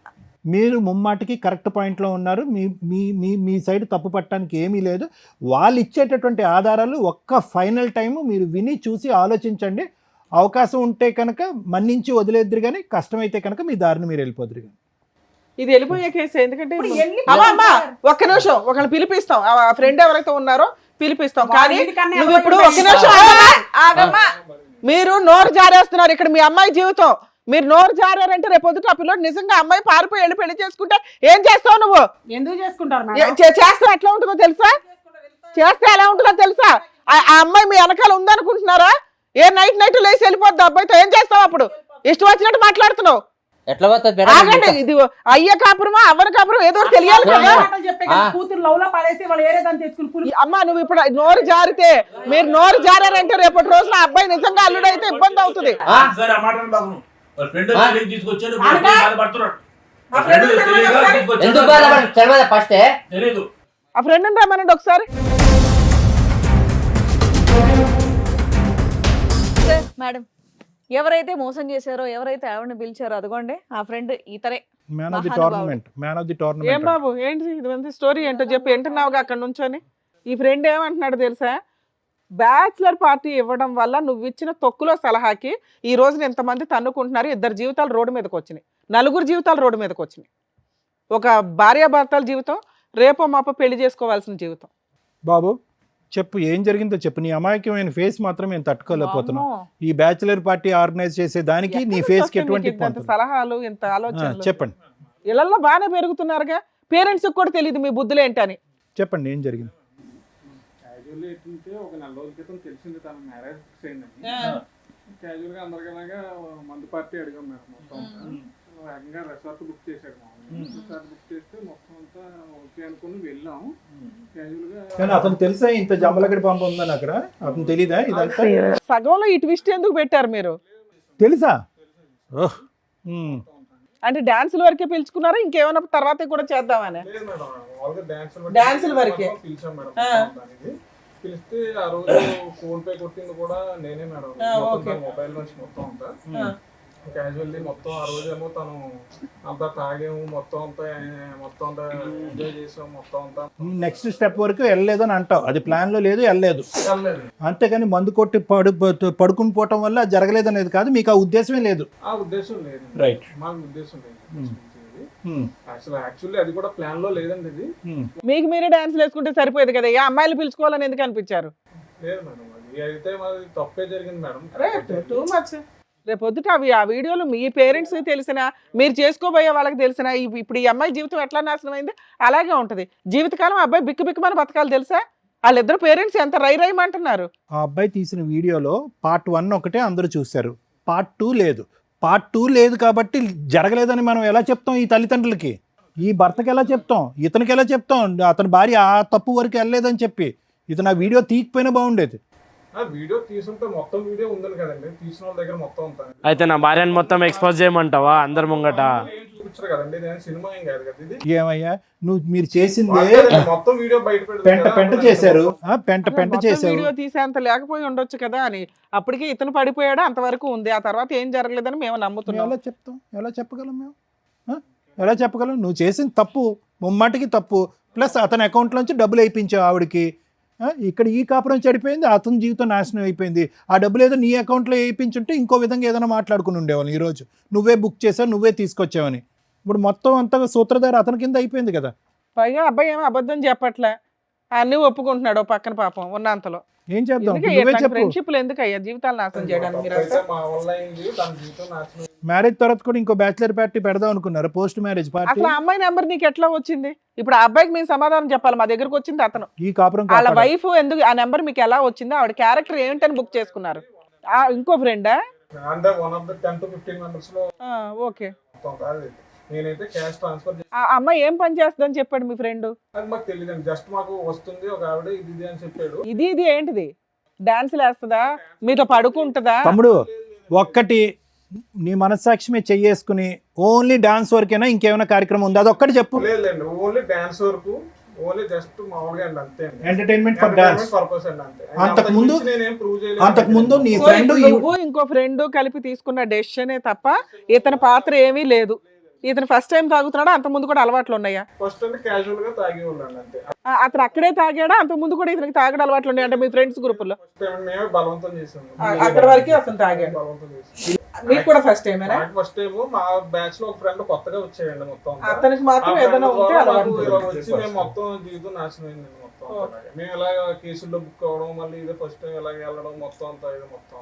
మీరు ముమ్మాటికి కరెక్ట్ పాయింట్లో ఉన్నారు. మీ మీ మీ మీ సైడ్ తప్పు పట్టడానికి ఏమీ లేదు. వాళ్ళు ఇచ్చేటటువంటి ఆధారాలు ఒక్క ఫైనల్ టైము మీరు విని చూసి ఆలోచించండి. అవకాశం ఉంటే కనుక మన్నించి వదిలేద్దరు కానీ, కష్టమైతే కనుక మీ దారిని మీరు వెళ్ళిపోదురు కానీ. ఇది వెళ్ళిపోయే కేసు. ఎందుకంటే అమ్మా ఒక్క నిమిషం, ఒకళ్ళు పిలిపిస్తాం. ఆ ఫ్రెండ్ ఎవరైతే ఉన్నారో పిలిపిస్తాం. కానీ నువ్వు ఇప్పుడు ఒక్క నిమిషం ఆగమ్మా. మీరు నోరు జారేస్తున్నారు. ఇక్కడ మీ అమ్మాయి జీవితం. మీరు నోరు జారారంటే రేపు పొద్దుట ఆ పిల్లడు నిజంగా అమ్మాయి పారిపోయి వెళ్ళి పెళ్లి చేసుకుంటే ఏం చేస్తావు నువ్వు? ఎందుకు చేసుకుంటారు చేస్తే ఎట్లా ఉంటుందో తెలుసా? చేస్తే ఎలా ఉంటుందో తెలుసా? ఆ అమ్మాయి మీ వెనకాల ఉందనుకుంటున్నారా? ఏ నైట్ లేచి వెళ్ళిపోద్ది అబ్బాయితో. ఏం చేస్తావు అప్పుడు? ఇష్టం వచ్చినట్టు మాట్లాడుతున్నావు. ఎట్లా పోతుంది ఆగండి. ఇది అయ్య కాపురమా అవ్వని కాపురం ఏదో తెలియాలి కదా. కూతురు లవ్ లో పడేసి వాళ్ళు ఏరే దాన్ని తెచ్చుకుని అమ్మా నువ్వు ఇప్పుడు నోరు జారితే, మీరు నోరు జారారంటే రేపటి రోజున అబ్బాయి నిజంగా అల్లుడైతే ఇబ్బంది అవుతుంది. ఎందుకు బాధపడ ఫస్ట్ ఆ ఫ్రెండ్ రమ్మనండి ఒకసారి. మేడం, ఎవరైతే మోసం చేశారో, ఎవరైతే ఆవిడని పిలిచారో అదిగోండి ఆ ఫ్రెండ్ ఇతరే. మ్యాన్ ఆఫ్ ది మహానుభావుడు. టోర్నమెంట్, మ్యాన్ ఆఫ్ ది ఏం టోర్నమెంట్. బాబు ఏంటి ఇది స్టోరీ ఏంటో చెప్పి వింటున్నావుగా అక్కడ నుంచొని. ఈ ఫ్రెండ్ ఏమంటున్నాడు తెలుసా? బ్యాచులర్ పార్టీ ఇవ్వడం వల్ల నువ్వు ఇచ్చిన తొక్కులో సలహాకి ఈ రోజున ఎంతమంది తన్నుకుంటున్నారు. 2 జీవితాలు రోడ్డు మీదకి వచ్చినాయి, 4 జీవితాలు రోడ్డు మీదకి వచ్చినాయి. ఒక భార్యాభర్తల జీవితం, రేపో మాపో పెళ్లి చేసుకోవాల్సిన జీవితం. బాబు చెప్పు, ఏం జరిగిందో చెప్పు. నీ అమాయకమైన ఫేస్ మాత్రం నేను తట్టుకోలేకపోతున్నావు. ఈ బ్యాచులర్ పార్టీ ఆర్గనైజ్ చేసే దానికి నీ ఫేస్ కి ఎటువంటి ఇంత సలహాలు, ఇంత ఆలోచనలు. చెప్పండి. ఇళ్లలో బాగానే పెరుగుతున్నారుగా, పేరెంట్స్ కూడా తెలియదు మీ బుద్ధులు ఏంటని. చెప్పండి ఏం జరిగింది. ఒక 4 రోజుల క్రితం తెలిసింది తన మ్యారేజ్ ఫిక్స్ అయిందని. క్యాజువల్ గా అందరికలాగా మందు పార్టీ అడిగాం మేడం. మొత్తం ఏకంగా రిసార్ట్ బుక్ చేశాడు. రిసార్ట్ బుక్ చేస్తే మొత్తం అంతా ఓకే అనుకుని వెళ్ళాం. క్యాజువల్ గా కానీ అతను తెలుసా ఇంత జమ్మలగడి పంప ఉందని అక్కడ? అతను తెలీదా ఇదంతా? సగంలో ఈ ట్విస్ట్ ఎందుకు పెట్టారు మీరు? తెలుసా? అంటే డాన్సుల వరకే పిలుచుకున్నారా, ఇంకేమైనా తర్వాత కూడా చేద్దామని? డాన్సుల వరకే పిలిచాం మేడం. పిలిస్తే ఆ రోజు ఫోన్ పే కొట్టింది కూడా నేనే మేడం. మొబైల్ నుంచి మొత్తం అంతా క్యాజువల్లీ మొత్తం ఆ రోజు ఏమో తను అంతా తాగాము, మొత్తం అంతా ఎంజాయ్ చేసాం మొత్తం అంతా. నెక్స్ట్ స్టెప్ వరకు వెళ్ళలేదు అని అంటావు. అది ప్లాన్ లో లేదు, వెళ్ళలేదు. అంతేగాని మందు కొట్టి పడుకుని పోవటం వల్ల జరగలేదు అనేది కాదు. మీకు ఆ ఉద్దేశమే లేదు? ఆ ఉద్దేశం లేదు. రైట్. మాకు ఉద్దేశం లేదు. అసలు యాక్చువల్లీ అది కూడా ప్లాన్ లో లేదండి. ఇది మీకు మీరే డాన్స్ వేసుకుంటే సరిపోయేది కదా. ఏ అమ్మాయిలు పిలుచుకోవాలని ఎందుకు అనిపించారు? లేదు మేడం, అది అయితే మాది తప్పే జరిగింది మేడం. Too much. రేపు పొద్దుట ఆ వీడియోలు మీ పేరెంట్స్ తెలిసిన, మీరు చేసుకోబోయే వాళ్ళకి తెలిసిన, ఇప్పుడు ఈ అమ్మాయి జీవితం ఎట్లా నాశనం అయింది అలాగే ఉంటది. జీవితకాలం అబ్బాయి బిక్కుబిక్కుమని బతకాలి తెలుసా? వాళ్ళిద్దరు పేరెంట్స్ ఎంత రైమంటున్నారు. ఆ అబ్బాయి తీసిన వీడియోలో పార్ట్ 1 ఒకటే అందరూ చూశారు, పార్ట్ 2 లేదు. పార్ట్ 2 లేదు కాబట్టి జరగలేదని మనం ఎలా చెప్తాం ఈ తల్లిదండ్రులకి? ఈ భర్తకి ఎలా చెప్తాం? ఇతనికి ఎలా చెప్తాం? అతని భార్య ఆ తప్పు వరకు వెళ్ళలేదని చెప్పి ఇతను ఆ వీడియో తీయకపోయినా బాగుండేది. వీడియో తీసుంటే మొత్తం వీడియో ఉందని కదండి, తీసిన వాళ్ళ దగ్గర మొత్తం ఉంటాను. అయితే నా భార్యను మొత్తం ఎక్స్పోజ్ చేయమంటావా అందరి ముంగట? చూపించారు కదండి, నేను సినిమా ఏం కాదు కదా ఇది. ఏమయ్యా మీరు చేసింది మొత్తం వీడియో బయట పెంట చేశారు, పెంట చేశారు. వీడియో తీసేంత లేకపోయి ఉండొచ్చు కదా అని. అప్పటికే ఇతను పడిపోయాడు, అంతవరకు ఉంది. ఆ తర్వాత ఏం జరగలేదని మేము నమ్ముతున్నాం. ఎలా చెప్తాం? ఎలా చెప్పగలం మేము? ఎలా చెప్పగలం? నువ్వు చేసిన తప్పు ముమ్మాటికి తప్పు. ప్లస్ అతని అకౌంట్లోంచి డబ్బులు వేయించావు ఆవిడకి. ఇక్కడ ఈ కాపురం చెడిపోయింది, అతని జీవితం నాశనం అయిపోయింది. ఆ డబ్బులు ఏదో నీ అకౌంట్లో వేయించుంటే ఇంకో విధంగా ఏదైనా మాట్లాడుకుని ఉండేవాళ్ళు. ఈరోజు నువ్వే బుక్ చేసావు, నువ్వే తీసుకొచ్చావని. ఇప్పుడు మొత్తం అంతా సూత్రధారి అతని కింద అయిపోయింది కదా. పైగా అబ్బాయి ఏమో అబద్ధం చెప్పట్లే, అన్నీ ఒప్పుకుంటున్నాడు పక్కన పాపం ఉన్నంతలో. ఏం చేద్దాం నువ్వే చెప్పు. ఫ్రెండ్షిప్లు ఎందుకు అయ్యా జీవితాలు నాశనం చేయడానికి మీరు అయితే అసలు? మా వల్ల అయింది, తన జీవితం నాశనం. మ్యారేజ్ తర్వాత కూడా ఇంకో బ్యాచిలర్ పార్టీ పెడదాం అనుకున్నారు, పోస్ట్ మ్యారేజ్ పార్టీ. అసలు ఆ అమ్మాయి నెంబర్ నీకు ఎట్లా వచ్చింది? ఇప్పుడు ఆ అబ్బాయికి మేము సమాధానం చెప్పాలి. మా దగ్గరకు వచ్చింది అతను, ఈ కాపురం వాళ్ళ కాపాడాలి. వైఫ్ ఎందుకు ఆ నెంబర్ మీకు ఎలా వచ్చింది? ఆవిడ క్యారెక్టర్ ఏంటని బుక్ చేసుకున్నారు? ఇంకో ఫ్రెండా? అంటే 1 of the 10 to 15 members లో ఓకే. మొత్తం కాదు. నేనైతే క్యాష్ ట్రాన్స్ఫర్ ఆ అమ్మాయి ఏం పని చేస్తుందని చెప్పాడు మీ ఫ్రెండ్? అది మాకు తెలియదండి. జస్ట్ మాకు వస్తుంది ఒక ఆవిడ ఇది అని చెప్పాడు. ఇది ఏంటిది? డాన్సులు వేస్తుందా, మీతో పడుకుంటుందా? తమ్ముడు ఒక్కటి నీ మనస్సాక్షి మీద చెయ్యేసుకుని ఓన్లీ డాన్స్ వరకేనా ఇంకేమైనా కార్యక్రమం ఉంది? అదొక్కటి చెప్పు. లేదండి, ఓన్లీ డాన్స్ వరకు, ఓన్లీ జస్ట్ మామూలుగా అండి, అంతే అండి. ఎంటర్టైన్మెంట్ ఫర్ డాన్స్ పర్పస్ అండి, అంతే. అంతకుముందు నీ ఫ్రెండ్ నువ్వు ఇంకో ఫ్రెండ్ కలిపి తీసుకున్న డెసిషనే తప్ప ఇతని పాత్ర ఏమీ లేదు. ఇతను ఫస్ట్ టైం తాగుతున్నాడా? అంత ముందు కూడా అలవాట్లు ఉన్నాయా? ఫస్ట్ అంటే క్యాజువల్ గా తాగి ఉండండి, అంతే. అతను అక్కడే తాగాడా? అంత ముందు కూడా ఇతనికి తాగడం అలవాట్లు ఉన్నాయి అంటే మీ ఫ్రెండ్స్ గ్రూప్ లో? ఫస్ట్ టైం మేమే బలవంతం చేసాము. అక్కడ వరకే అతను తాగాడు. బలవంతం చేసాము. మీకు కూడా ఫస్ట్ టైమేనా? ఫస్ట్ టైం మా బ్యాచ్ లో ఒక ఫ్రెండ్ కొత్తగా వచ్చాయండి మొత్తం. అతనికి మాత్రం ఏదైనా ఉంటే అలవాటు. వచ్చి మేము మొత్తం జీవితం నాశనం అయింది మొత్తం. మేము ఇలా కేసుల్లో బుక్ అవ్వడం, మళ్ళీ ఇదే ఫస్ట్ టైం ఇలాగ వెళ్ళడం మొత్తం అంతా ఇది మొత్తం.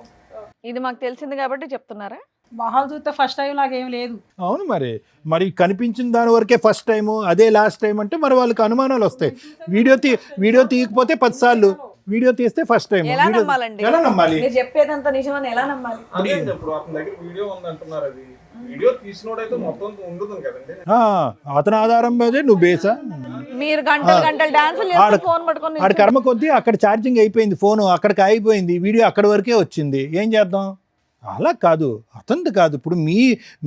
ఇది మాకు తెలిసింది కాబట్టి చెప్తున్నారా? మొహాలు చూస్తే ఫస్ట్ టైం లాగా ఏం లేదు. అవును, మరి కనిపించిన దాని వరకే ఫస్ట్ టైం, అదే లాస్ట్ టైం అంటే మరి వాళ్ళకి అనుమానాలు వస్తాయి. వీడియో తీయకపోతే 10 సార్లు, వీడియో తీస్తే ఫస్ట్ టైం. ఎలా నమ్మాలండి? ఎలా నమ్మాలి? మీరు చెప్పేదంతా నిజమని ఎలా నమ్మాలి? అదే ఇప్పుడు అతని దగ్గర వీడియో ఉంది అంటున్నారు. అది వీడియో తీసినోడైతే మొత్తం ఉండదు కదండి. అతని ఆధారం మీదే నువ్వు బేసా? మీరు గంటలు డాన్సులు చేస్తూ ఫోన్ పట్టుకొని ఆడ కర్మ కొద్దీ అక్కడ ఛార్జింగ్ అయిపోయింది, ఫోను అక్కడికి అయిపోయింది, వీడియో అక్కడి వరకే వచ్చింది. ఏం చేద్దాం? అలా కాదు, అతనిది కాదు. ఇప్పుడు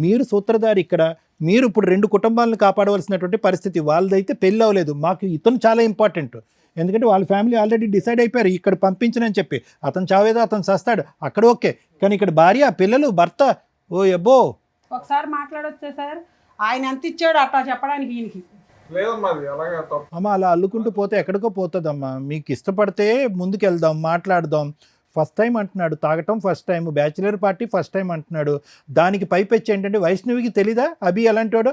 మీరు సూత్రధారి ఇక్కడ. మీరు ఇప్పుడు 2 కుటుంబాలను కాపాడవలసినటువంటి పరిస్థితి. వాళ్ళదైతే పెళ్ళి అవ్వలేదు. మాకు ఇతను చాలా ఇంపార్టెంట్. ఎందుకంటే వాళ్ళ ఫ్యామిలీ ఆల్రెడీ డిసైడ్ అయిపోయారు ఇక్కడ పంపించనని చెప్పి. అతను చావేదో అతను చస్తాడు అక్కడ, ఓకే. కానీ ఇక్కడ భార్య, పిల్లలు, భర్త, ఓ అబ్బో. ఒకసారి మాట్లాడొచ్చే సార్, ఆయన ఎంత ఇచ్చాడు అట్లా చెప్పడానికి ఈయనకి లేదమ్మా, అది అలాగే తప్పు. అమ్మ అలా అల్లుకుంటూ పోతే ఎక్కడికో పోతుందమ్మా. మీకు ఇష్టపడితే ముందుకెళ్దాం, మాట్లాడదాం. ఫస్ట్ టైం అంటున్నాడు తాగటం, first time bachelor party, first time అంటున్నాడు. దానికి పైపెచ్చి ఏంటంటే వైష్ణవికి తెలీదా అభి ఎలాంటోడు?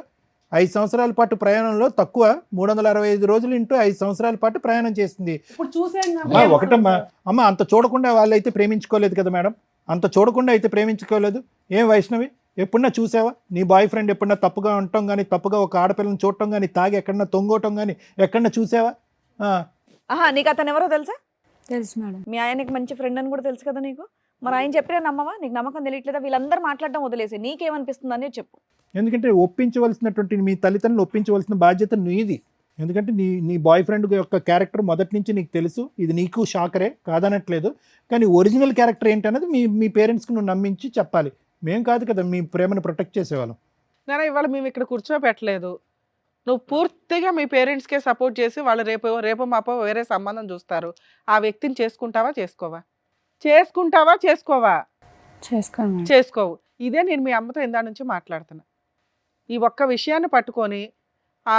5 సంవత్సరాల పాటు ప్రయాణంలో తక్కువ 365 రోజులు ఇంటూ 5 సంవత్సరాల పాటు ప్రయాణం చేసింది. ఇప్పుడు చూసాం. ఒకటమ్మా అమ్మ, అంత చూడకుండా వాళ్ళైతే ప్రేమించుకోలేదు కదా మేడం. అంత చూడకుండా అయితే ప్రేమించుకోలేదు. ఏం వైష్ణవి, ఎప్పుడన్నా చూసావా నీ బాయ్ ఫ్రెండ్ ఎప్పుడన్నా తప్పుగా ఉండటం కానీ, తప్పుగా ఒక ఆడపిల్లని చూడటం కానీ, తాగి ఎక్కడన్నా తొంగోటం కానీ ఎక్కడన్నా చూసావా? నీకు అతను ఎవరో తెలుసా? తెలుసు మేడం. మీ ఆయనకి మంచి ఫ్రెండ్ అని కూడా తెలుసు కదా నీకు. మరి ఆయన చెప్పినా నమ్మవా? నీకు నమ్మకం తెలియట్లేదా? వీళ్ళందరూ మాట్లాడడం వదిలేసి నీకేమనిపిస్తుంది అనేది చెప్పు. ఎందుకంటే ఒప్పించవలసినటువంటి మీ తల్లిదండ్రులు ఒప్పించవలసిన బాధ్యత నీది. ఎందుకంటే నీ బాయ్ ఫ్రెండ్ యొక్క క్యారెక్టర్ మొదటి నుంచి నీకు తెలుసు. ఇది నీకు షాకరే, కాదనట్లేదు. కానీ ఒరిజినల్ క్యారెక్టర్ ఏంటనేది మీ పేరెంట్స్కి నువ్వు నమ్మించి చెప్పాలి. మేం కాదు కదా మీ ప్రేమను ప్రొటెక్ట్ చేసేవాళ్ళం. నేను ఇవాళ మేము ఇక్కడ కూర్చోబెట్టలేదు. నువ్వు పూర్తిగా మీ పేరెంట్స్కే సపోర్ట్ చేసి వాళ్ళు రేపు మాపో వేరే సంబంధం చూస్తారు. ఆ వ్యక్తిని చేసుకుంటావా చేసుకోవా? చేసుకోవు. ఇదే నేను మీ అమ్మతో ఇందా నుంచి మాట్లాడుతున్నా. ఈ ఒక్క విషయాన్ని పట్టుకొని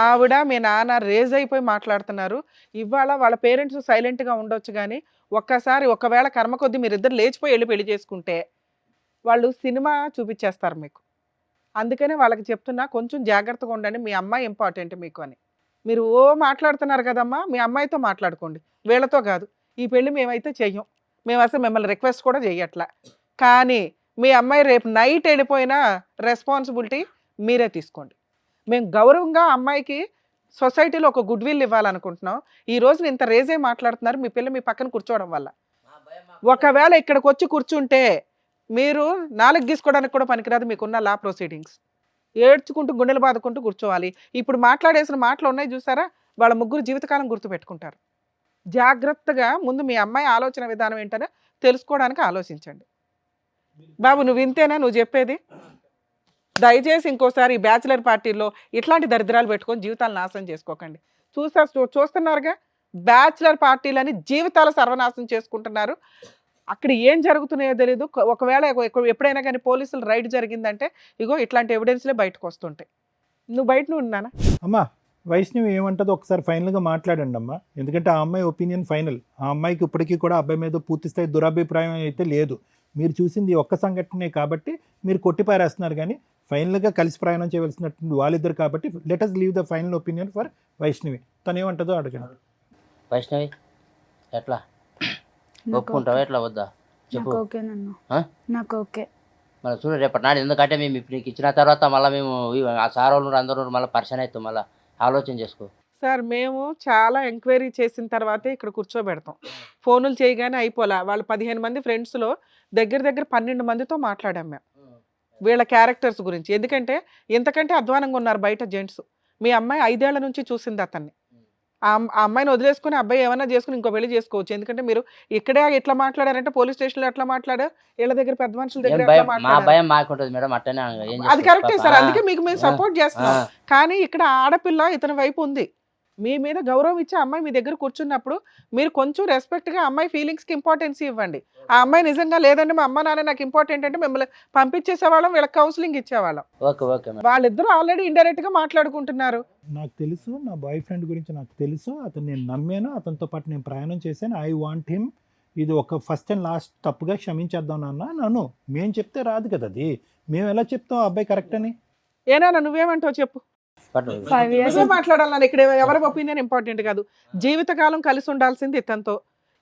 ఆవిడ మీ నాన్న రేజ్ అయిపోయి మాట్లాడుతున్నారు. ఇవాళ వాళ్ళ పేరెంట్స్ సైలెంట్గా ఉండొచ్చు, కానీ ఒకవేళ కర్మ కొద్దీ మీరిద్దరు లేచిపోయి వెళ్ళి పెళ్లి చేసుకుంటే వాళ్ళు సినిమా చూపించేస్తారు మీకు. అందుకనే వాళ్ళకి చెప్తున్నా, కొంచెం జాగ్రత్తగా ఉండండి. మీ అమ్మాయి ఇంపార్టెంట్ మీకు అని. మీరు మాట్లాడుతున్నారు కదమ్మా, మీ అమ్మాయితో మాట్లాడుకోండి, వీళ్ళతో కాదు. ఈ పెళ్ళి మేమైతే చెయ్యం. మేము అసలు మిమ్మల్ని రిక్వెస్ట్ కూడా చెయ్యట్లా. కానీ మీ అమ్మాయి రేపు నైట్ వెళ్ళిపోయినా రెస్పాన్సిబిలిటీ మీరే తీసుకోండి. మేము గౌరవంగా అమ్మాయికి సొసైటీలో ఒక గుడ్ విల్ ఇవ్వాలనుకుంటున్నాం. ఈ రోజున ఇంత రేజే మాట్లాడుతున్నారు మీ పిల్ల మీ పక్కన కూర్చోవడం వల్ల. ఒకవేళ ఇక్కడికి వచ్చి కూర్చుంటే మీరు 4 గీసుకోవడానికి కూడా పనికిరాదు మీకున్న లా ప్రొసీడింగ్స్. ఏడ్చుకుంటూ గుండెలు బాదుకుంటూ కూర్చోవాలి. ఇప్పుడు మాట్లాడేసిన మాటలు ఉన్నాయి చూసారా, వాళ్ళ ముగ్గురు జీవితకాలం గుర్తుపెట్టుకుంటారు. జాగ్రత్తగా ముందు మీ అమ్మాయి ఆలోచన విధానం ఏంటనే తెలుసుకోవడానికి ఆలోచించండి. బాబు నువ్వు ఇంతేనా నువ్వు చెప్పేది? దయచేసి ఇంకోసారి ఈ బ్యాచిలర్ పార్టీల్లో ఇట్లాంటి దరిద్రాలు పెట్టుకొని జీవితాలు నాశనం చేసుకోకండి. చూస్తున్నారుగా, బ్యాచిలర్ పార్టీలని జీవితాలు సర్వనాశనం చేసుకుంటున్నారు. అక్కడ ఏం జరుగుతున్నాయో తెలీదు. ఒకవేళ ఎప్పుడైనా కానీ పోలీసులు రైడ్ జరిగిందంటే ఇగో ఇట్లాంటి ఎవిడెన్స్లే బయటకు వస్తుంటాయి. నువ్వు బయట ఉన్నానా? అమ్మా వైష్ణవి ఏమంటుందో ఒకసారి ఫైనల్గా మాట్లాడండి అమ్మా. ఎందుకంటే ఆ అమ్మాయి ఒపీనియన్ ఫైనల్. ఆ అమ్మాయికి ఇప్పటికీ కూడా అబ్బాయి మీద పూర్తి స్థాయి దురభిప్రాయం అయితే లేదు. మీరు చూసింది ఒక్క సంఘటనే కాబట్టి మీరు కొట్టిపారేస్తున్నారు. కానీ ఫైనల్గా కలిసి ప్రయాణం చేయవలసినటువంటి వాళ్ళిద్దరు కాబట్టి let us leave the final opinion for Vaishnavi. తను ఏమంటుందో అడగండి. వైష్ణవి ఎట్లా ఒప్పుకుంటావా ఎట్లా వద్దా చెప్పు. నాకు ఓకేనన్నా. ఆ? నాకు ఓకే. మళ్ళీ చూడు రేపటి నాడు, ఎందుకంటే మేము ఇప్పుడు నీకు ఇచ్చిన తర్వాత మళ్ళీ మేము ఆ సార్ వాళ్ళు అందరూ మళ్ళీ పరిచయం అవుతాం, మళ్ళీ ఆలోచన చేసుకో. సార్ మేము చాలా ఎంక్వైరీ చేసిన తర్వాతే ఇక్కడ కూర్చోబెడతాం. ఫోనులు చేయగానే అయిపోలే. వాళ్ళు 15 మంది ఫ్రెండ్స్లో దగ్గర దగ్గర 12 మందితో మాట్లాడాం మేము వీళ్ళ క్యారెక్టర్స్ గురించి. ఎందుకంటే ఇంతకంటే అధ్వానంగా ఉన్నారు బయట జెంట్స్. మీ అమ్మాయి 5 ఏళ్ల నుంచి చూసింది అతన్ని. ఆ అమ్మాయిని వదిలేసుకుని అబ్బాయి ఏమైనా చేసుకుని ఇంకో పెళ్లి చేసుకోవచ్చు. ఎందుకంటే మీరు ఇక్కడే ఎట్లా మాట్లాడారంటే పోలీస్ స్టేషన్లో ఎట్లా మాట్లాడారు, వీళ్ళ దగ్గర పెద్ద మనుషుల దగ్గర ఎట్లా మా మాట్లాడారు. భయం మాకుంటుంది మేడం, అట్టనే ఏం అది చేస్తావు కరెక్టే పాప. సార్, అందుకే మీకు మేము సపోర్ట్ చేస్తున్నాం. ఆ. కానీ ఇక్కడ ఆడపిల్ల ఇతని వైపు ఉంది. మీ మీద గౌరవం ఇచ్చే అమ్మాయి మీ దగ్గర కూర్చున్నప్పుడు మీరు కొంచెం రెస్పెక్ట్గా అమ్మాయి ఫీలింగ్స్కి ఇంపార్టెన్స్ ఇవ్వండి. ఆ అమ్మాయి నిజంగా లేదండి మా అమ్మ నాన్న నాకు ఇంపార్టెంట్ అంటే మిమ్మల్ని పంపించేసేవాళ్ళం, వీళ్ళకి కౌన్సిలింగ్ ఇచ్చేవాళ్ళం. Okay okay madam. వాళ్ళిద్దరూ ఆల్రెడీ ఇండైరెక్ట్గా మాట్లాడుకుంటున్నారు. నాకు తెలుసు, నా బాయ్ ఫ్రెండ్ గురించి నాకు తెలుసు, అతను నేను నమ్మాను, అతనితో పాటు నేను ప్రయాణం చేశాను. I want him. ఇది ఒక ఫస్ట్ అండ్ లాస్ట్ తప్పుగా క్షమించేద్దాం నాన్న. నన్ను మేము చెప్తే రాదు కదా అది. మేము ఎలా చెప్తాం ఆ అబ్బాయి కరెక్ట్ అని? ఏనా నువ్వేమంటావు చెప్పు. 5 years నువ్వే మాట్లాడాలని, ఇక్కడ ఎవరి ఒపీనియన్ ఇంపార్టెంట్ కాదు. జీవితకాలం కలిసి ఉండాల్సింది ఇతనితో.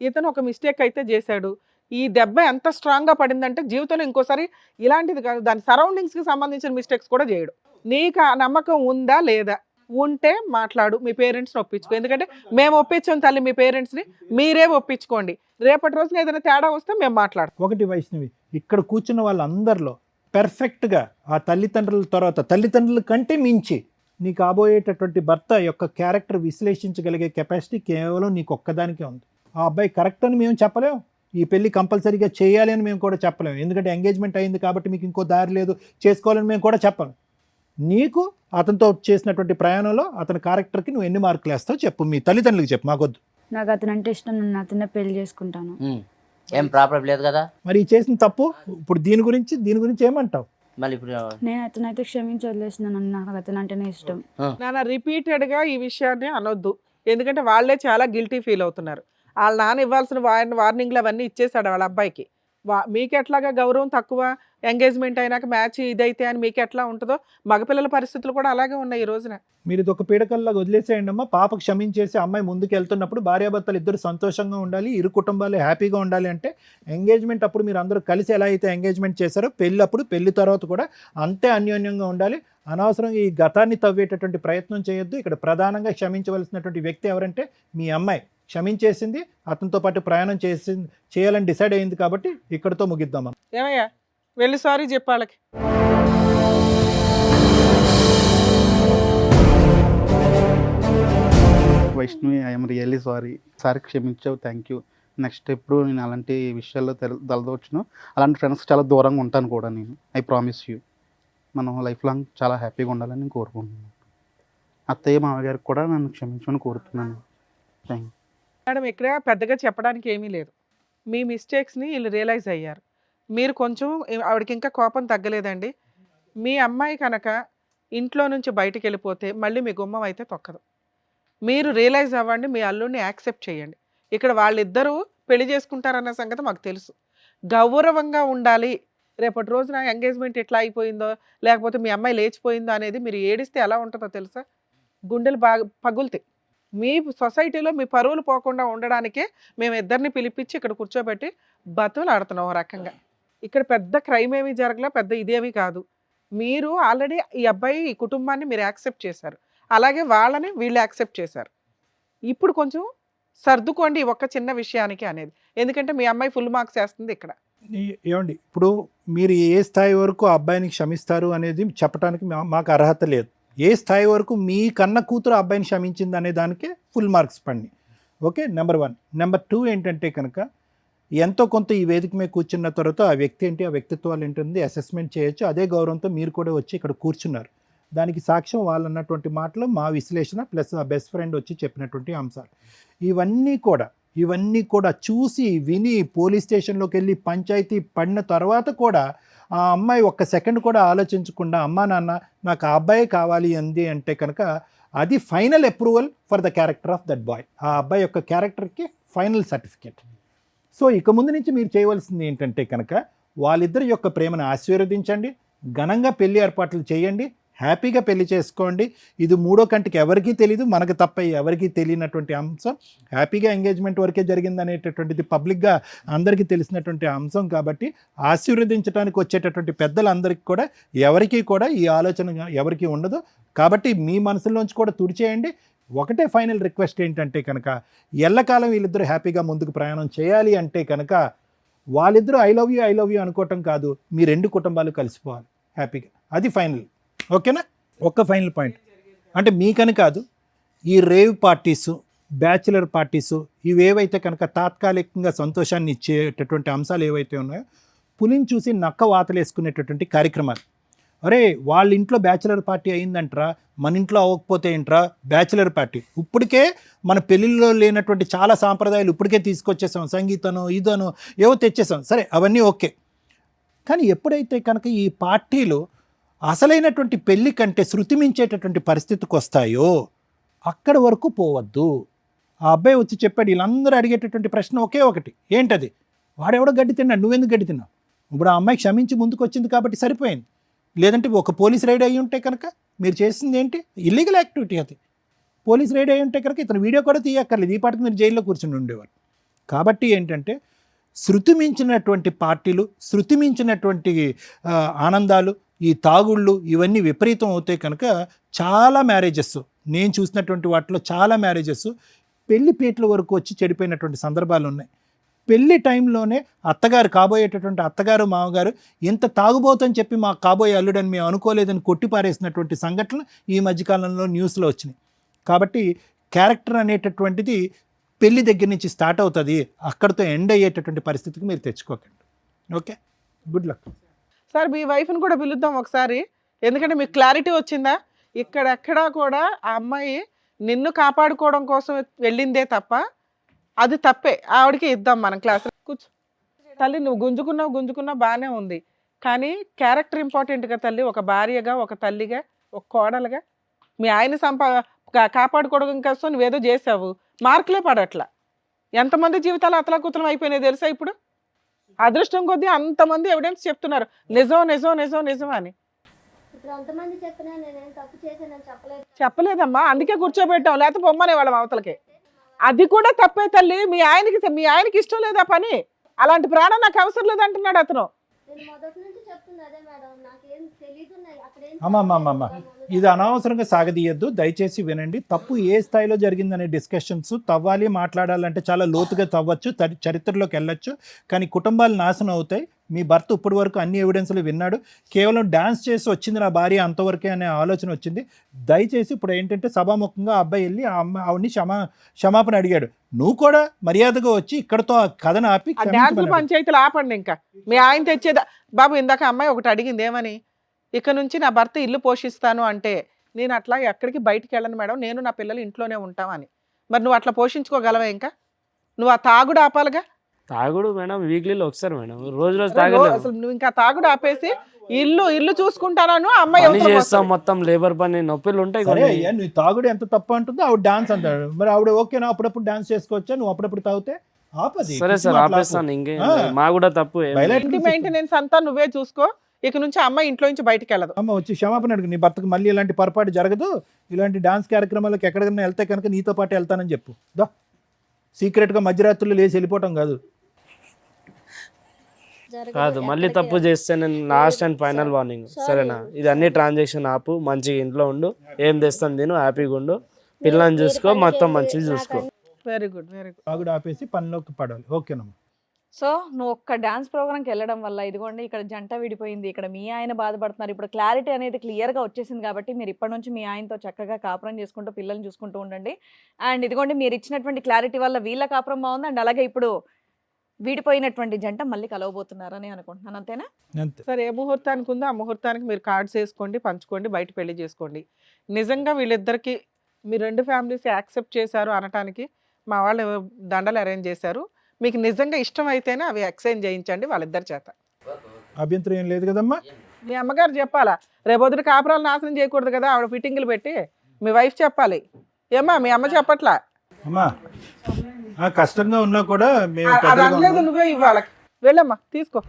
ఇతను ఒక మిస్టేక్ అయితే చేశాడు. ఈ దెబ్బ ఎంత స్ట్రాంగ్గా పడిందంటే జీవితంలో ఇంకోసారి ఇలాంటిది కాదు, దాని సరౌండింగ్స్కి సంబంధించిన మిస్టేక్స్ కూడా చేయడు. నీకు ఆ నమ్మకం ఉందా లేదా? ఉంటే మాట్లాడు, మీ పేరెంట్స్ని ఒప్పించుకో. ఎందుకంటే మేము ఒప్పించాం తల్లి మీ పేరెంట్స్ని, మీరే ఒప్పించుకోండి. రేపటి రోజున ఏదైనా తేడా వస్తే మేము మాట్లాడతాం. ఒకటి వైష్ణవి, ఇక్కడ కూర్చున్న వాళ్ళందరిలో పెర్ఫెక్ట్గా ఆ తల్లిదండ్రుల తర్వాత తల్లిదండ్రుల కంటే మించి నీ కాబోయేటటువంటి భర్త యొక్క క్యారెక్టర్ విశ్లేషించగలిగే కెపాసిటీ కేవలం నీకు ఒక్కదానికే ఉంది. ఆ అబ్బాయి కరెక్ట్ అని మేము చెప్పలేం, ఈ పెళ్లి కంపల్సరీగా చేయాలి అని మేము కూడా చెప్పలేము. ఎందుకంటే ఎంగేజ్మెంట్ అయింది కాబట్టి మీకు ఇంకో దారి లేదు, చేసుకోవాలని మేము కూడా చెప్పలేం. నీకు అతనితో చేసినటువంటి ప్రయాణంలో అతని క్యారెక్టర్కి నువ్వు ఎన్ని మార్కులు వేస్తావు చెప్పు, మీ తల్లిదండ్రులకు చెప్పు, మాకొద్దు. నాకు అతను అంటే ఇష్టం, నేను అతన్నే పెళ్లి చేసుకుంటాను. ఏం ప్రాబ్లం లేదు కదా. మరి ఈ చేసిన తప్పు ఇప్పుడు దీని గురించి ఏమంటావు? మళ్ళీ ఇప్పుడు నేను అతనైతే క్షమించి వదిలేసినాను. నాకు అతను అంటేనే ఇష్టం. నాన్న రిపీటెడ్గా ఈ విషయాన్ని అనొద్దు, ఎందుకంటే వాళ్ళే చాలా గిల్టీ ఫీల్ అవుతున్నారు. వాళ్ళ నాన్న ఇవ్వాల్సిన వార్నింగ్లు అవన్నీ ఇచ్చేసాడు వాళ్ళ అబ్బాయికి. మీకు ఎట్లాగా గౌరవం తక్కువ, ఎంగేజ్మెంట్ అయినాక మ్యాచ్ ఇదైతే అని మీకు ఎట్లా ఉంటుందో మగపిల్లల పరిస్థితులు కూడా అలాగే ఉన్నాయి ఈ రోజున. మీరు ఇది ఒక పీడకల్లాగా వదిలేసేయండి అమ్మా. పాప క్షమించేసి అమ్మాయి ముందుకు వెళ్తున్నప్పుడు భార్యాభర్తలు ఇద్దరు సంతోషంగా ఉండాలి, ఇరు కుటుంబాలు హ్యాపీగా ఉండాలి అంటే ఎంగేజ్మెంట్ అప్పుడు మీరు అందరూ కలిసి ఎలా అయితే ఎంగేజ్మెంట్ చేశారో పెళ్ళప్పుడు పెళ్లి తర్వాత కూడా అంతే అన్యోన్యంగా ఉండాలి. అనవసరంగా ఈ గతాన్ని తవ్వేటటువంటి ప్రయత్నం చేయొద్దు. ఇక్కడ ప్రధానంగా క్షమించవలసినటువంటి వ్యక్తి ఎవరంటే మీ అమ్మాయి. క్షమించేసింది, అతనితో పాటు ప్రయాణం చేయాలని డిసైడ్ అయింది కాబట్టి ఇక్కడితో ముగిద్దామా. ఏమయ్యా వెళ్ళి సారీ చెప్పాళ్ళకి. Vaishnavi, I'm really sorry. Sir క్షమించావు, థ్యాంక్ యూ. నెక్స్ట్ ఎప్పుడు నేను అలాంటి విషయాల్లో తలదోచును, అలాంటి ఫ్రెండ్స్ చాలా దూరంగా ఉంటాను కూడా నేను. I promise you. మనం లైఫ్ లాంగ్ చాలా హ్యాపీగా ఉండాలని నేను కోరుకుంటున్నాను. అత్తయ్య మామగారికి కూడా నన్ను క్షమించమని కోరుతున్నాను. Thank you madam. ఇక్కడ పెద్దగా చెప్పడానికి ఏమీ లేదు. మీ మిస్టేక్స్ని వీళ్ళు రియలైజ్ అయ్యారు. మీరు కొంచెం ఆవిడకి ఇంకా కోపం తగ్గలేదండి. మీ అమ్మాయి కనుక ఇంట్లో నుంచి బయటికి వెళ్ళిపోతే మళ్ళీ మీ గుమ్మం అయితే తొక్కదు. మీరు రియలైజ్ అవ్వండి, మీ అల్లుడిని యాక్సెప్ట్ చేయండి. ఇక్కడ వాళ్ళిద్దరూ పెళ్లి చేసుకుంటారన్న సంగతి మాకు తెలుసు. గౌరవంగా ఉండాలి. రేపటి రోజున ఎంగేజ్మెంట్ ఎట్లా అయిపోయిందో, లేకపోతే మీ అమ్మాయి లేచిపోయిందో అనేది మీరు ఏడిస్తే ఎలా ఉంటుందో తెలుసా? గుండెలు బాగా పగులుతాయి. మీ సొసైటీలో మీ పరువులు పోకుండా ఉండడానికే మేము ఇద్దరిని పిలిపించి ఇక్కడ కూర్చోబెట్టి బతులు ఆడుతున్నాం ఓ రకంగా. ఇక్కడ పెద్ద క్రైమ్ ఏమీ జరగలే, పెద్ద ఇదేమీ కాదు. మీరు ఆల్రెడీ ఈ అబ్బాయి ఈ కుటుంబాన్ని మీరు యాక్సెప్ట్ చేశారు, అలాగే వాళ్ళని వీళ్ళు యాక్సెప్ట్ చేశారు. ఇప్పుడు కొంచెం సర్దుకోండి ఒక్క చిన్న విషయానికి అనేది, ఎందుకంటే మీ అమ్మాయి ఫుల్ మార్క్స్ వేస్తుంది ఇక్కడ. ఏమండి, ఇప్పుడు మీరు ఏ స్థాయి వరకు ఆ అబ్బాయిని క్షమిస్తారు అనేది చెప్పడానికి మాకు అర్హత లేదు. ఏ స్థాయి వరకు మీ కన్న కూతురు అబ్బాయిని క్షమించింది అనే దానికే ఫుల్ మార్క్స్ పండి. Okay, number 1. నెంబర్ 2 ఏంటంటే కనుక ఎంతో కొంత ఈ వేదిక మీద కూర్చున్న తర్వాత ఆ వ్యక్తి ఏంటి, ఆ వ్యక్తిత్వాలు ఏంటంది అసెస్మెంట్ చేయొచ్చు. అదే గౌరవంతో మీరు కూడా వచ్చి ఇక్కడ కూర్చున్నారు. దానికి సాక్ష్యం వాళ్ళు అన్నటువంటి మాటలు, మా విశ్లేషణ ప్లస్ ఆ బెస్ట్ ఫ్రెండ్ వచ్చి చెప్పినటువంటి అంశాలు. ఇవన్నీ కూడా చూసి విని పోలీస్ స్టేషన్లోకి వెళ్ళి పంచాయతీ పడిన తర్వాత కూడా ఆ అమ్మాయి ఒక్క సెకండ్ కూడా ఆలోచించకుండా అమ్మా నాన్న నాకు ఆ అబ్బాయి కావాలి అంది అంటే కనుక అది final approval for the character of that boy. ఆ అబ్బాయి యొక్క క్యారెక్టర్కి ఫైనల్ సర్టిఫికేట్. సో ఇక ముందు నుంచి మీరు చేయవలసింది ఏంటంటే కనుక వాళ్ళిద్దరి యొక్క ప్రేమను ఆశీర్వదించండి, ఘనంగా పెళ్లి ఏర్పాట్లు చేయండి, హ్యాపీగా పెళ్లి చేసుకోండి. ఇది మూడో కంటికి ఎవరికీ తెలియదు, మనకు తప్ప ఎవరికీ తెలియనటువంటి అంశం. హ్యాపీగా ఎంగేజ్మెంట్ వరకే జరిగింది అనేటటువంటిది పబ్లిక్గా అందరికీ తెలిసినటువంటి అంశం. కాబట్టి ఆశీర్వదించడానికి వచ్చేటటువంటి పెద్దలందరికీ కూడా ఎవరికీ కూడా ఈ ఆలోచన ఎవరికీ ఉండదు. కాబట్టి మీ మనసులోంచి కూడా తుడిచేయండి. ఒకటే ఫైనల్ రిక్వెస్ట్ ఏంటంటే కనుక ఎల్లకాలం వీళ్ళిద్దరూ హ్యాపీగా ముందుకు ప్రయాణం చేయాలి అంటే కనుక వాళ్ళిద్దరూ ఐ లవ్ యూ అనుకోవటం కాదు, మీ రెండు కుటుంబాలు కలిసిపోవాలి హ్యాపీగా. అది ఫైనల్. ఓకేనా? ఒక్క ఫైనల్ పాయింట్ అంటే మీకని కాదు, ఈ రేవ్ పార్టీసు, బ్యాచులర్ పార్టీసు ఇవేవైతే కనుక తాత్కాలికంగా సంతోషాన్ని ఇచ్చేటటువంటి అంశాలు ఏవైతే ఉన్నాయో, పులిని చూసి నక్క వాతలేసుకునేటటువంటి కార్యక్రమాలు. అరే వాళ్ళ ఇంట్లో బ్యాచులర్ పార్టీ అయిందంటరా, మన ఇంట్లో అవ్వకపోతే ఏంట్రా బ్యాచులర్ పార్టీ. ఇప్పటికే మన పెళ్ళిళ్ళలో లేనటువంటి చాలా సాంప్రదాయాలు ఇప్పటికే తీసుకొచ్చేసాం, సంగీతనో ఇదనో ఏవో తెచ్చేసాం. సరే అవన్నీ ఓకే, కానీ ఎప్పుడైతే కనుక ఈ పార్టీలు అసలైనటువంటి పెళ్ళి కంటే శృతి మించేటటువంటి పరిస్థితికి వస్తాయో అక్కడి వరకు పోవద్దు. ఆ అబ్బాయి వచ్చి చెప్పాడు, వీళ్ళందరూ అడిగేటటువంటి ప్రశ్న ఒకే ఒకటి, ఏంటది? వాడెవడో గడ్డి తిన్నాడు, నువ్వెందుకు గడ్డి తిన్నావు? ఇప్పుడు ఆ అమ్మాయి క్షమించి ముందుకు వచ్చింది కాబట్టి సరిపోయింది. లేదంటే ఒక పోలీస్ రైడ్ అయ్యి ఉంటే కనుక మీరు చేసింది ఏంటి? Illegal activity. అది పోలీస్ రైడ్ అయ్యి ఉంటే కనుక ఇతను వీడియో కూడా తీయక్కర్లేదు, ఈ పాటికి మీరు జైల్లో కూర్చుని ఉండేవారు. కాబట్టి ఏంటంటే శృతి మించినటువంటి పార్టీలు, శృతి మించినటువంటి ఆనందాలు, ఈ తాగుళ్ళు ఇవన్నీ విపరీతం అవుతాయి కనుక చాలా మ్యారేజెస్, నేను చూసినటువంటి వాటిలో చాలా మ్యారేజెస్ పెళ్లి పీటల వరకు వచ్చి చెడిపోయినటువంటి సందర్భాలు ఉన్నాయి. పెళ్లి టైంలోనే అత్తగారు, కాబోయేటటువంటి అత్తగారు మామగారు ఇంత తాగుబోతని చెప్పి మాకు కాబోయే అల్లుడని మేము అనుకోలేదని కొట్టిపారేసినటువంటి సంఘటనలు ఈ మధ్యకాలంలో న్యూస్లో వచ్చినాయి. కాబట్టి క్యారెక్టర్ అనేటటువంటిది పెళ్లి దగ్గర నుంచి స్టార్ట్ అవుతుంది, అక్కడితో ఎండ్ అయ్యేటటువంటి పరిస్థితికి మీరు తెచ్చుకోకండి. Okay, good luck. సార్ మీ వైఫ్ని కూడా పిలుద్దాం ఒకసారి, ఎందుకంటే మీకు క్లారిటీ వచ్చిందా? ఇక్కడెక్కడా కూడా ఆ అమ్మాయి నిన్ను కాపాడుకోవడం కోసం వెళ్ళిందే తప్ప అది తప్పే. ఆవిడకి ఇద్దాం మనం క్లాస్. కూర్చో తల్లి, నువ్వు గుంజుకున్నావు బాగానే ఉంది, కానీ క్యారెక్టర్ ఇంపార్టెంట్గా తల్లి. ఒక భార్యగా, ఒక తల్లిగా, ఒక కోడలుగా మీ ఆయన కాపాడుకోవడం కోసం నువ్వేదో చేసావు, మార్కులే పడట్లా. ఎంతమంది జీవితాలు అతలాకుతలం అయిపోయినాయి తెలుసా? ఇప్పుడు అదృష్టం కొద్దీ అంతమంది ఎవిడెన్స్ చెప్తున్నారు నిజం నిజం నిజం నిజం అని. ఇప్పుడు అంతమంది చెప్పినా నేనేం తప్పు చేశానని చెప్పలేదమ్మా, అందుకే కూర్చోబెట్టాం, లేకపోతే బొమ్మనే వాళ్ళ అవతలకి. అది కూడా తప్పే తల్లి. మీ ఆయనకి ఇష్టం లేదా పని? అలాంటి ప్రాణం నాకు అవసరం లేదంటున్నాడు అతను. నేను మొదటి నుంచి చెప్తున్నా అదే మేడం, నాకేం తెలీదు. అమ్మమ్మమ్మమ్మ, ఇది అనవసరంగా సాగదీయద్దు, దయచేసి వినండి. తప్పు ఏ స్థాయిలో జరిగిందనే డిస్కషన్స్ తవ్వాలి, మాట్లాడాలంటే చాలా లోతుగా తవ్వచ్చు, చరిత్రలోకి వెళ్ళొచ్చు, కానీ కుటుంబాలు నాశనం అవుతాయి. మీ భర్త ఇప్పటి వరకు అన్ని ఎవిడెన్స్లు విన్నాడు, కేవలం డాన్స్ చేసి వచ్చింది నా భార్య అంతవరకే అనే ఆలోచన వచ్చింది. దయచేసి ఇప్పుడు ఏంటంటే సభాముఖంగా ఆ అబ్బాయి వెళ్ళి ఆవిడ్ని క్షమాపణ అడిగాడు. నువ్వు కూడా మర్యాదగా వచ్చి ఇక్కడతో ఆ కథను ఆపి డాన్స్ పంచాయతీలు ఆపండి. ఇంకా మీ ఆయన తెచ్చేదా బాబు? ఇందాక అమ్మాయి ఒకటి అడిగింది, ఏమని? ఇక నుంచి నా భర్త ఇల్లు పోషిస్తాను అంటే నేను అట్లా ఎక్కడికి బయటికి వెళ్ళను మేడం, నేను నా పిల్లలు ఇంట్లోనే ఉంటామని. మరి నువ్వు అట్లా పోషించుకోగలవా? ఇంకా నువ్వు ఆ తాగుడు ఆపాలిగా. తాగుడు మేడం వీక్లీలో ఒకసారి మేడం, రోజు తాగలేదు. అసలు నువ్వు ఇంకా తాగుడు ఆపేసి ఇల్లు చూసుకుంటాను అమ్మాయి చేస్తాం, మొత్తం లేబర్ పని నొప్పిలు ఉంటాయి. నువ్వు తాగుడు ఎంత తప్పు అంటుందో ఆవిడ డాన్స్ అంటాడు. మరి ఆవిడ ఓకేనా? అప్పుడప్పుడు డాన్స్ చేసుకోవచ్చా? నువ్వు అప్పుడప్పుడు తాగితే ఆపది. సరే సార్ ఆపేస్తాను, ఇంకే మా కూడా తప్పు. మెయింటెనెన్స్ అంతా నువ్వే చూసుకో, ఇక నుంచి అమ్మాయి ఇంట్లో నుంచి బయటికి వెళ్ళదు. అమ్మ వచ్చి క్షమాపణ అడుగు, నీ భర్తకు మళ్ళీ ఇలాంటి పొరపాటు జరగదు, ఇలాంటి డాన్స్ కార్యక్రమాలకు ఎక్కడికైనా వెళ్తే కనుక నీతో పాటు వెళ్తానని చెప్పు. దా, సీక్రెట్గా మధ్యరాత్రులు లేచి వెళ్ళిపోవటం కాదు. మళ్ళీ తప్పు చేస్తే నేను లాస్ట్ అండ్ ఫైనల్ వార్నింగ్, సరేనా? ఇది అన్ని ట్రాన్సాక్షన్ ఆపు, మంచిగా ఇంట్లో ఉండు, ఏం తెస్తాను నేను, హ్యాపీగా ఉండు, పిల్లల్ని చూసుకో, మొత్తం మంచిగా చూసుకో. Very good very good. తాగుడు ఆపేసి పనిలోకి పడాలి. ఓకేనమ్మా. సో నువ్వు ఒక్క డాన్స్ ప్రోగ్రామ్కి వెళ్ళడం వల్ల ఇదిగోండి ఇక్కడ జంట విడిపోయింది, ఇక్కడ మీ ఆయన బాధపడుతున్నారు. ఇప్పుడు క్లారిటీ అనేది క్లియర్గా వచ్చేసింది కాబట్టి మీరు ఇప్పటి నుంచి మీ ఆయనతో చక్కగా కాపురం చేసుకుంటూ పిల్లల్ని చూసుకుంటూ ఉండండి. అండ్ ఇదిగోండి మీరు ఇచ్చినటువంటి క్లారిటీ వల్ల వీళ్ళ కాపురం బాగుంది, అండ్ అలాగే ఇప్పుడు విడిపోయినటువంటి జంట మళ్ళీ కలవబోతున్నారని అనుకుంటున్నాను. అంతేనా? సరే, ఏ ముహూర్తానికి ఉందో ఆ ముహూర్తానికి మీరు కార్డ్స్ వేసుకోండి, పంచుకోండి, బయట పెళ్లి చేసుకోండి. నిజంగా వీళ్ళిద్దరికి మీ రెండు ఫ్యామిలీస్ యాక్సెప్ట్ చేశారు అనటానికి మా వాళ్ళు దండలు అరేంజ్ చేశారు. మీకు నిజంగా ఇష్టం అయితేనే అవి ఎక్స్చేంజ్ చేయించండి వాళ్ళిద్దరి చేత. అభ్యంతరం ఏం లేదు కదమ్మా? మీ అమ్మగారు చెప్పాలా, రేపొద్దున కాపురాలు నాశనం చేయకూడదు కదా, ఆవిడ ఫిట్టింగ్లు పెట్టి మీ వైఫ్ చెప్పాలి. ఏమ్మా మీ అమ్మ చెప్పట్లా? అమ్మా కష్టంగా ఉన్నా కూడా నువ్వే ఇవ్వాలి. వెళ్ళమ్మా తీసుకో.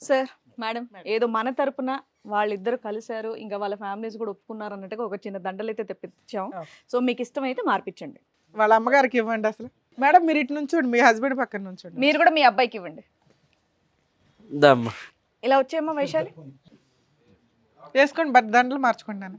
సార్ మేడం, ఏదో మన తరపున వాళ్ళిద్దరు కలిశారు, ఇంకా వాళ్ళ ఫ్యామిలీస్ కూడా ఒప్పుకున్నారు అన్నట్టుగా ఒక చిన్న దండలు అయితే తెప్పించాం. Okay. సో మీకు ఇష్టమైతే మార్పించండి. వాళ్ళ అమ్మగారికి ఇవ్వండి అసలు. మేడం మీరు ఇటు నుంచోండి, మీ హస్బెండ్ పక్కన నుంచోండి. మీరు కూడా మీ అబ్బాయికి ఇవ్వండి. దమ్మ ఇలా వచ్చేయమ్మా వైశాలి. వేసుకోండి, బట్ దండలు మార్చుకోండి నాన్న.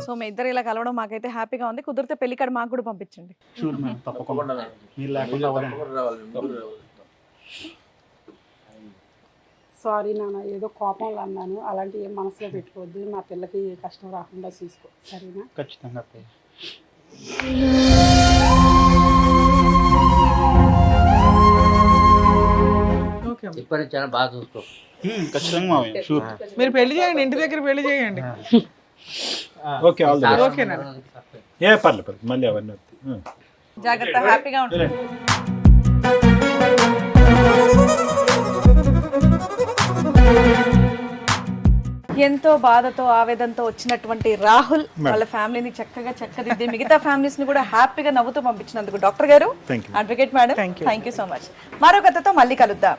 సో మీ ఇద్దరు ఇలా కలవడం మాకైతే హ్యాపీగా ఉంది. కుదిరితే పెళ్లి కార్డు మాకు కూడా పంపించండి. షూర్ మ్యామ్, తప్పకుండా మీరు లేకుండా అవ్వదండి. సారీ నాన్న, ఏదో కోపంలో అన్నాను, అలాంటి ఏం మనసులో పెట్టుకోవద్దు, నా పిల్లకి కష్టం రాకుండా చూసుకో, సరేనా? ఖచ్చితంగా. ఓకే అమ్మ. ఇప్పటి నుంచి బాగా చూసుకో. ఖచ్చితంగా మావయ్య, షూర్. మీరు పెళ్లి చేయండి, ఇంటి దగ్గర పెళ్లి చేయండి. Okay all the best. Okay నాన్న. ఏ పర్లేదు మళ్ళీ అవన్నీ వస్తాయి. జాగ్రత్త, హ్యాపీగా ఉంటుంది. ఎంతో బాధతో ఆవేదనతో వచ్చినటువంటి రాహుల్ వాళ్ళ ఫ్యామిలీని చక్కగా చక్కదిద్ది మిగతా ఫ్యామిలీస్ ని కూడా హ్యాపీగా నవ్వుతూ పంపించినందుకు డాక్టర్ గారు, advocate madam, thank you so much. మరో కథతో మళ్ళీ కలుద్దాం.